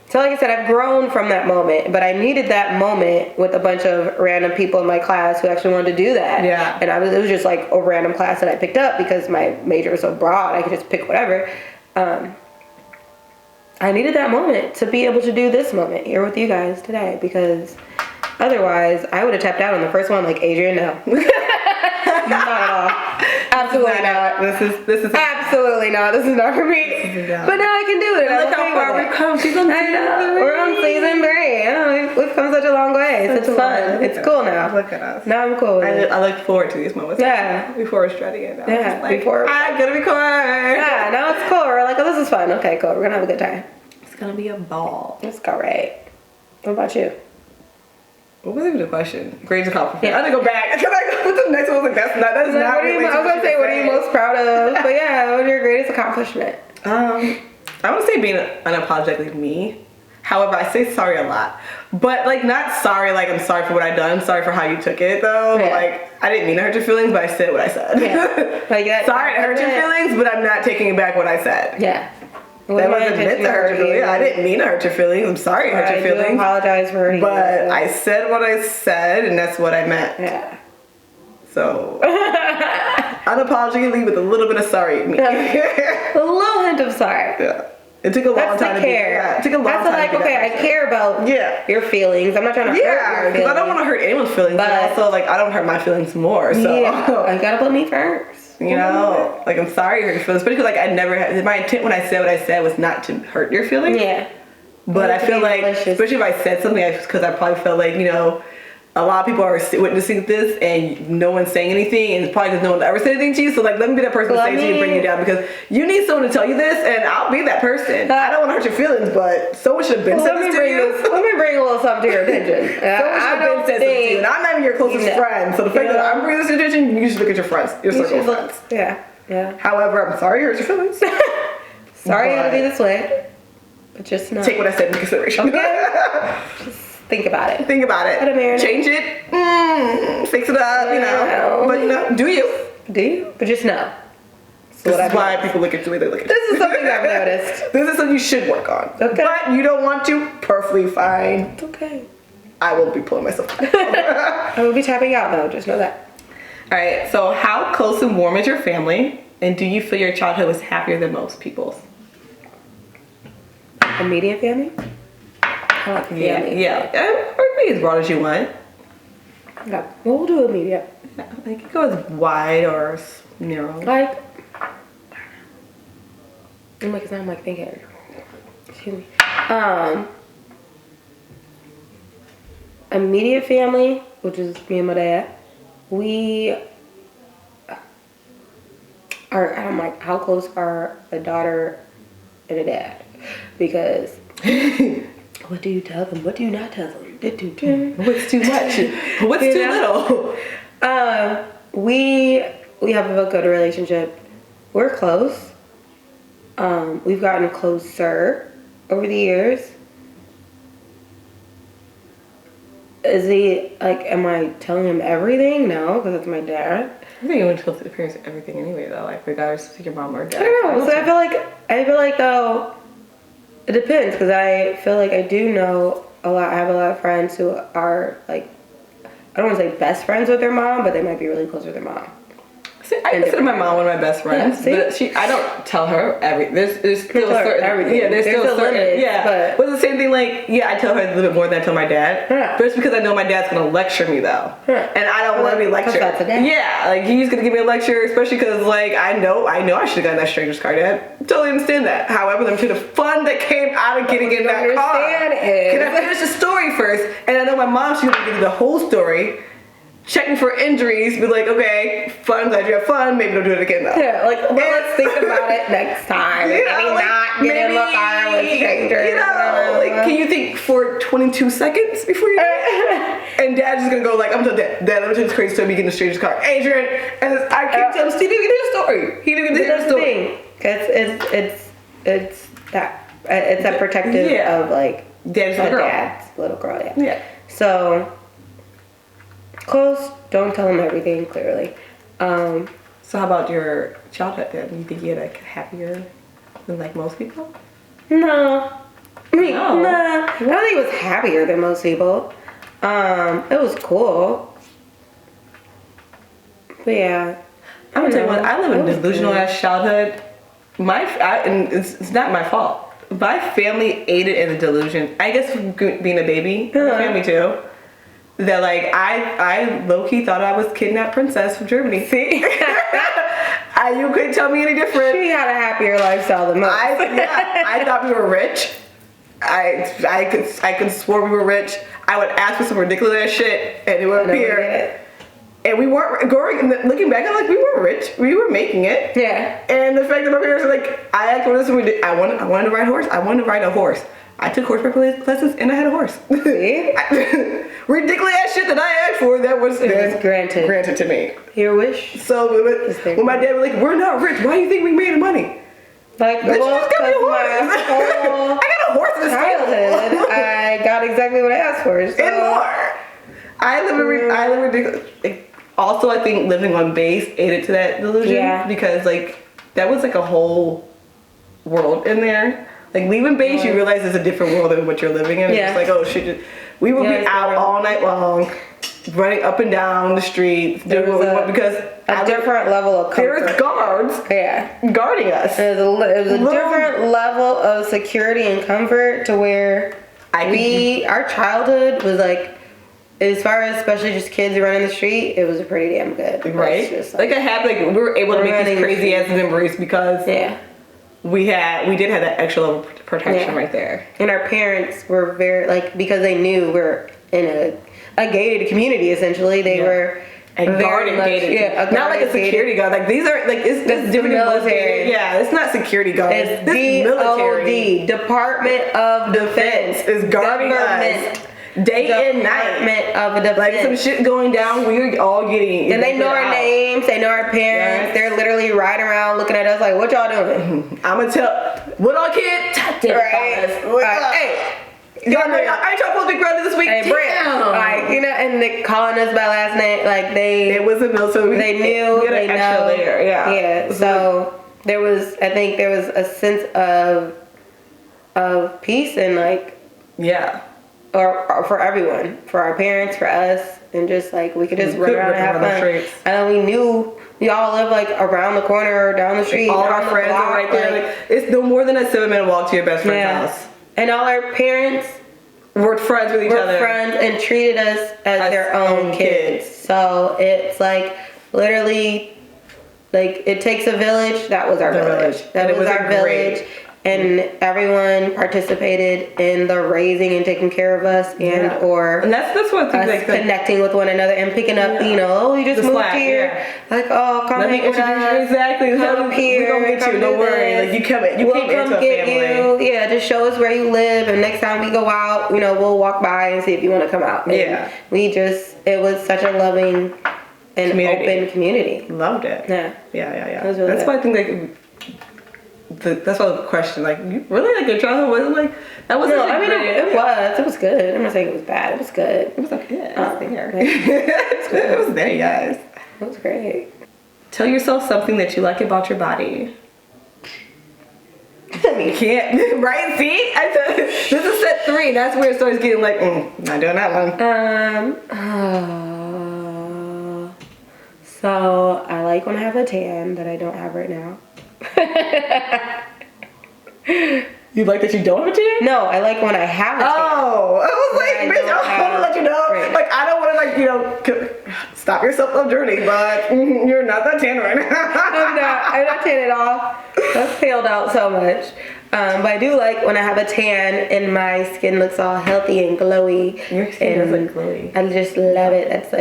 So like I said, I've grown from that moment, but I needed that moment with a bunch of random people in my class who actually wanted to do that. Yeah. And it was just like a random class that I picked up because my major was so broad, I could just pick whatever. I needed that moment to be able to do this moment here with you guys today, because otherwise I would have tapped out on the first one like, Adrian, no. Not at all. Absolutely not. This is absolutely not. This is not for me. But now I can do it. Look how far we've come. Season 3. We're on season 3. Yeah, we've come such a long way. It's fun. It's cool now. Look at us. Now I'm cool with it. I look forward to these moments. Yeah. Before we're starting it. Yeah. Like, before I'm gonna record. Yeah. Now it's cool. We're like, oh, this is fun. Okay, cool. We're gonna have a good time. It's gonna be a ball. Let's go. Right. What about you? What was even the question? Grades accomplishment. Yeah. I had to go back. Because I go with the next one. That's not I was going to say, what are you most proud of? But yeah, what was your greatest accomplishment? I want to say being unapologetically me. However, I say sorry a lot. But, like, not sorry like I'm sorry for what I done. Sorry for how you took it, though. Yeah. Like, I didn't mean to hurt your feelings, but I said what I said. Yeah. Like that. Sorry to hurt your feelings, but I'm not taking back what I said. Yeah. That wasn't meant to hurt your feelings. I didn't mean to hurt your feelings. I'm sorry to hurt your feelings. I do apologize for hurting you. But I said what I said, and that's what I meant. Yeah. So, unapologetically with a little bit of sorry in me. A little hint of sorry. Yeah. It took a long time to care. It took a long time to like, okay, I care about your feelings. I'm not trying to hurt your feelings. because I don't want to hurt anyone's feelings, but also, like, I don't hurt my feelings more, so. Yeah, you gotta put me first. You know? Like, I'm sorry you hurt your feelings, especially because, like, I never had, my intent when I said what I said was not to hurt your feelings. Yeah. But I feel like, especially if I said something, because I probably felt like, you know, a lot of people are witnessing this and no one's saying anything, and it's probably because no one ever said anything to you. So, like, let me be that person to say to you and bring you down, because you need someone to tell you this, and I'll be that person. I don't want to hurt your feelings, but someone should have been said this to you. Let me bring a little something to your attention. Someone should have been said this to you, and I'm not even your closest friend. So the fact that I'm bringing this to your attention, you should look at your friends, your circle of friends. Yeah, yeah. However, I'm sorry you hurt your feelings. Sorry I had to be this way, but just know. Take what I said into consideration. Okay. Just think about it. Think about it. Change it. Fix it up, you know. But, you know, do you? Do you? But just know. This is why people look at the way they look at you. This is something I've noticed. This is something you should work on. Okay. But you don't want to? Perfectly fine. It's okay. I will be pulling myself back. I will be tapping out, though. Just know that. All right. So how close and warm is your family? And do you feel your childhood was happier than most people's? Immediate family? I like family. Yeah. Or be as broad as you want. Yeah. Well, we'll do immediate. Yeah, like it goes wide or narrow. Like, I'm like, I'm like thinking. Excuse me. Immediate family, which is me and my dad. We are. I'm like, how close are a daughter and a dad? Because what do you tell them? What do you not tell them? What's too much? What's too little? We have a good relationship. We're close. We've gotten closer over the years. Is he like? Am I telling him everything? No, because it's my dad. I think you would tell the parents everything anyway, though. Like regardless if your mom or dad. I don't know. So I feel like though. It depends, because I feel like I do know a lot. I have a lot of friends who are like, I don't want to say best friends with their mom, but they might be really close with their mom. See, I consider my mom one of my best friends, but I don't tell her everything. There's still certain everything. Yeah, there's still certain limits, but it's the same thing. Like I tell her a little bit more than I tell my dad. Yeah. But it's because I know my dad's gonna lecture me though, and I don't want to be lectured. Yeah, like he's gonna give me a lecture, especially because like I know I should have gotten that stranger's car. Dad, totally understand that. However, let me tell you the fun that came out of getting in that car. Can I finish the story first? And I know my mom, she's gonna give you the whole story. Check me for injuries, be like, okay, fun, glad you have fun, maybe don't do it again though. Yeah, like, well, let's think about it next time. You know, maybe like, not get in the car with strangers. You know, like, can you think for 22 seconds before you do it? And Dad's just gonna go like, I'm gonna tell Dad, let me tell you this crazy story, we get in the stranger's car. Adrian, and I keep telling Steve, he did a story. He did a story. It's that protective of like Dad's little girl, yeah. So close, don't tell him everything clearly. So how about your childhood then? You think you had like happier than like most people? No. I mean, nah. I don't think it was happier than most people. It was cool. But yeah. I'm gonna tell you what, I live in a delusional ass childhood. And it's not my fault. My family aided in the delusion. I guess being a baby, my family too. That like I low-key thought I was kidnapped princess from Germany. See? You couldn't tell me any different. She had a happier lifestyle than most. I thought we were rich. I could swore we were rich. I would ask for some ridiculous ass shit and it would appear. And we weren't going, looking back, I'm like, we weren't rich. We were making it. Yeah. And the fact that my parents were like, I asked for this when we did, I wanted to ride a horse. I wanted to ride a horse. I took horseback lessons and I had a horse. See? Ridiculous ass shit that I asked for that was granted to me. Your wish. So when my dad was like, we're not rich, why do you think we made the money? Like, Bitch, well, you just got me a horse. whole I got a horse in the childhood, I got exactly what I asked for. So. And more. I live ridiculous. Also, I think living on base aided to that delusion because like that was like a whole world in there. Like leaving base, you realize it's a different world than what you're living in. It's like, oh shit, we would be out all night long, running up and down the streets, doing what we want because a different level of comfort. There's guards, guarding us. It was a different level of security and comfort to where our childhood was like. As far as especially just kids running the street, it was pretty damn good. Right? Just like I had we were able to make these crazy ass memories because we did have that extra level of protection right there. And our parents were very because they knew we're in a gated community essentially. They were guarded gated. Not like a security guard. Like these are it's different military. Yeah, it's not security guards. It's military. Department of Defense is guarding us. Day and night of a defense. Like some shit going down, we're all getting. And they know our names, they know our parents. They're literally riding around looking at us like, what y'all doing? I'ma tell, what all kids? Right. Hey. I ain't y'all supposed to be grounded this week. Hey, Brent. And they calling us by last name. Like it was a mill, so they knew. We had an extra layer. Yeah. So there was a sense of peace and or for everyone, for our parents, for us, and just we could just run around and have fun. And we knew we all lived around the corner or down the street. All our friends are right there. It's no more than a 7-minute walk to your best friend's house. And all our parents were friends with each other. Were friends and treated us as their own kids. So it's literally it takes a village. That was our village. That was our village. And everyone participated in the raising and taking care of us, and that's what us connecting with one another and picking up. You just moved here. Come let me introduce you exactly. Come here. We gonna get you. Don't worry. You came into a family. Just show us where you live, and next time we go out, we'll walk by and see if you want to come out. And it was such a loving and open community. Loved it. Yeah. It was really that's why I think that's why the question, you really your childhood wasn't that wasn't. No, I mean it was good. I'm not saying it was bad. It was good. It was okay. It was there. It was there, guys. It was great. Tell yourself something that you like about your body. You can't, right? See, I said this is set 3. That's where it starts getting not doing that one. So I like when I have a tan that I don't have right now. You like that you don't have a tan? No, I like when I have a tan. Oh, I was bitch, I want to let you know. Right. I don't want to stop yourself on journey, but you're not that tan right now. I'm not tan at all. That's paled out so much. But I do like when I have a tan and my skin looks all healthy and glowy. Your skin is glowy. I just love it. That's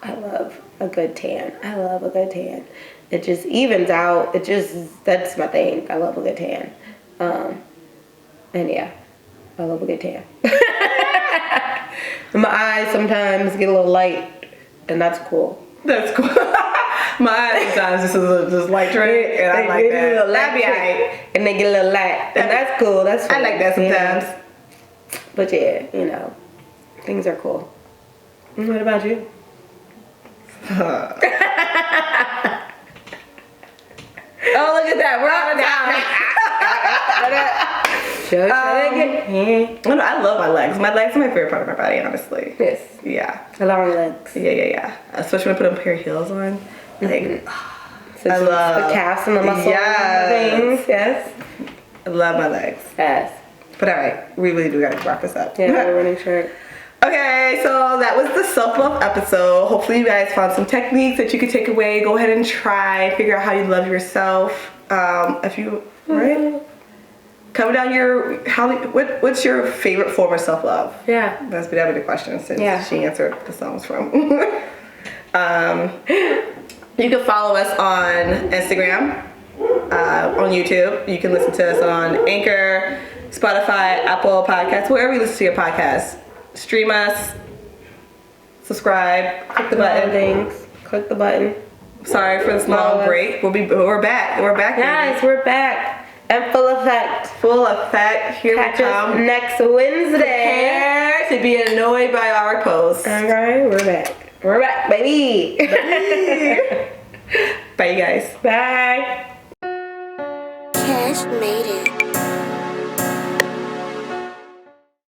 I love a good tan. I love a good tan. It just evens out. That's my thing. I love a good tan. I love a good tan. My eyes sometimes get a little light, and that's cool. That's cool. My eyes sometimes just light trait, and I like that. That'd be alright. And they get a little light, and that's cool. That's fun. I like that sometimes. But things are cool. What about you? Oh, look at that. We're on down. I love my legs. My legs are my favorite part of my body, honestly. Yes. Yeah. The long legs. Yeah. Especially when I put a pair of heels on. I love the calves and the muscles and things. Yes. I love my legs. Yes. But alright, we really do gotta wrap this up. Yeah, we're running short. Okay, so that was the self-love episode. Hopefully you guys found some techniques that you could take away. Go ahead and try, figure out how you love yourself. If you, right? Comment down what's your favorite form of self-love? Yeah. That'd be the question since she answered the songs from. You can follow us on Instagram, on YouTube. You can listen to us on Anchor, Spotify, Apple Podcasts, wherever you listen to your podcasts. Stream us, subscribe, click the button. Things. Click the button. Sorry for this long break. We're back. We're back, guys. We're back and full effect. Full effect. Here Catch we us come. next Wednesday. Prepare to be annoyed by our posts. Alright, we're back. We're back, baby. Bye, you guys. Bye. Cash made it.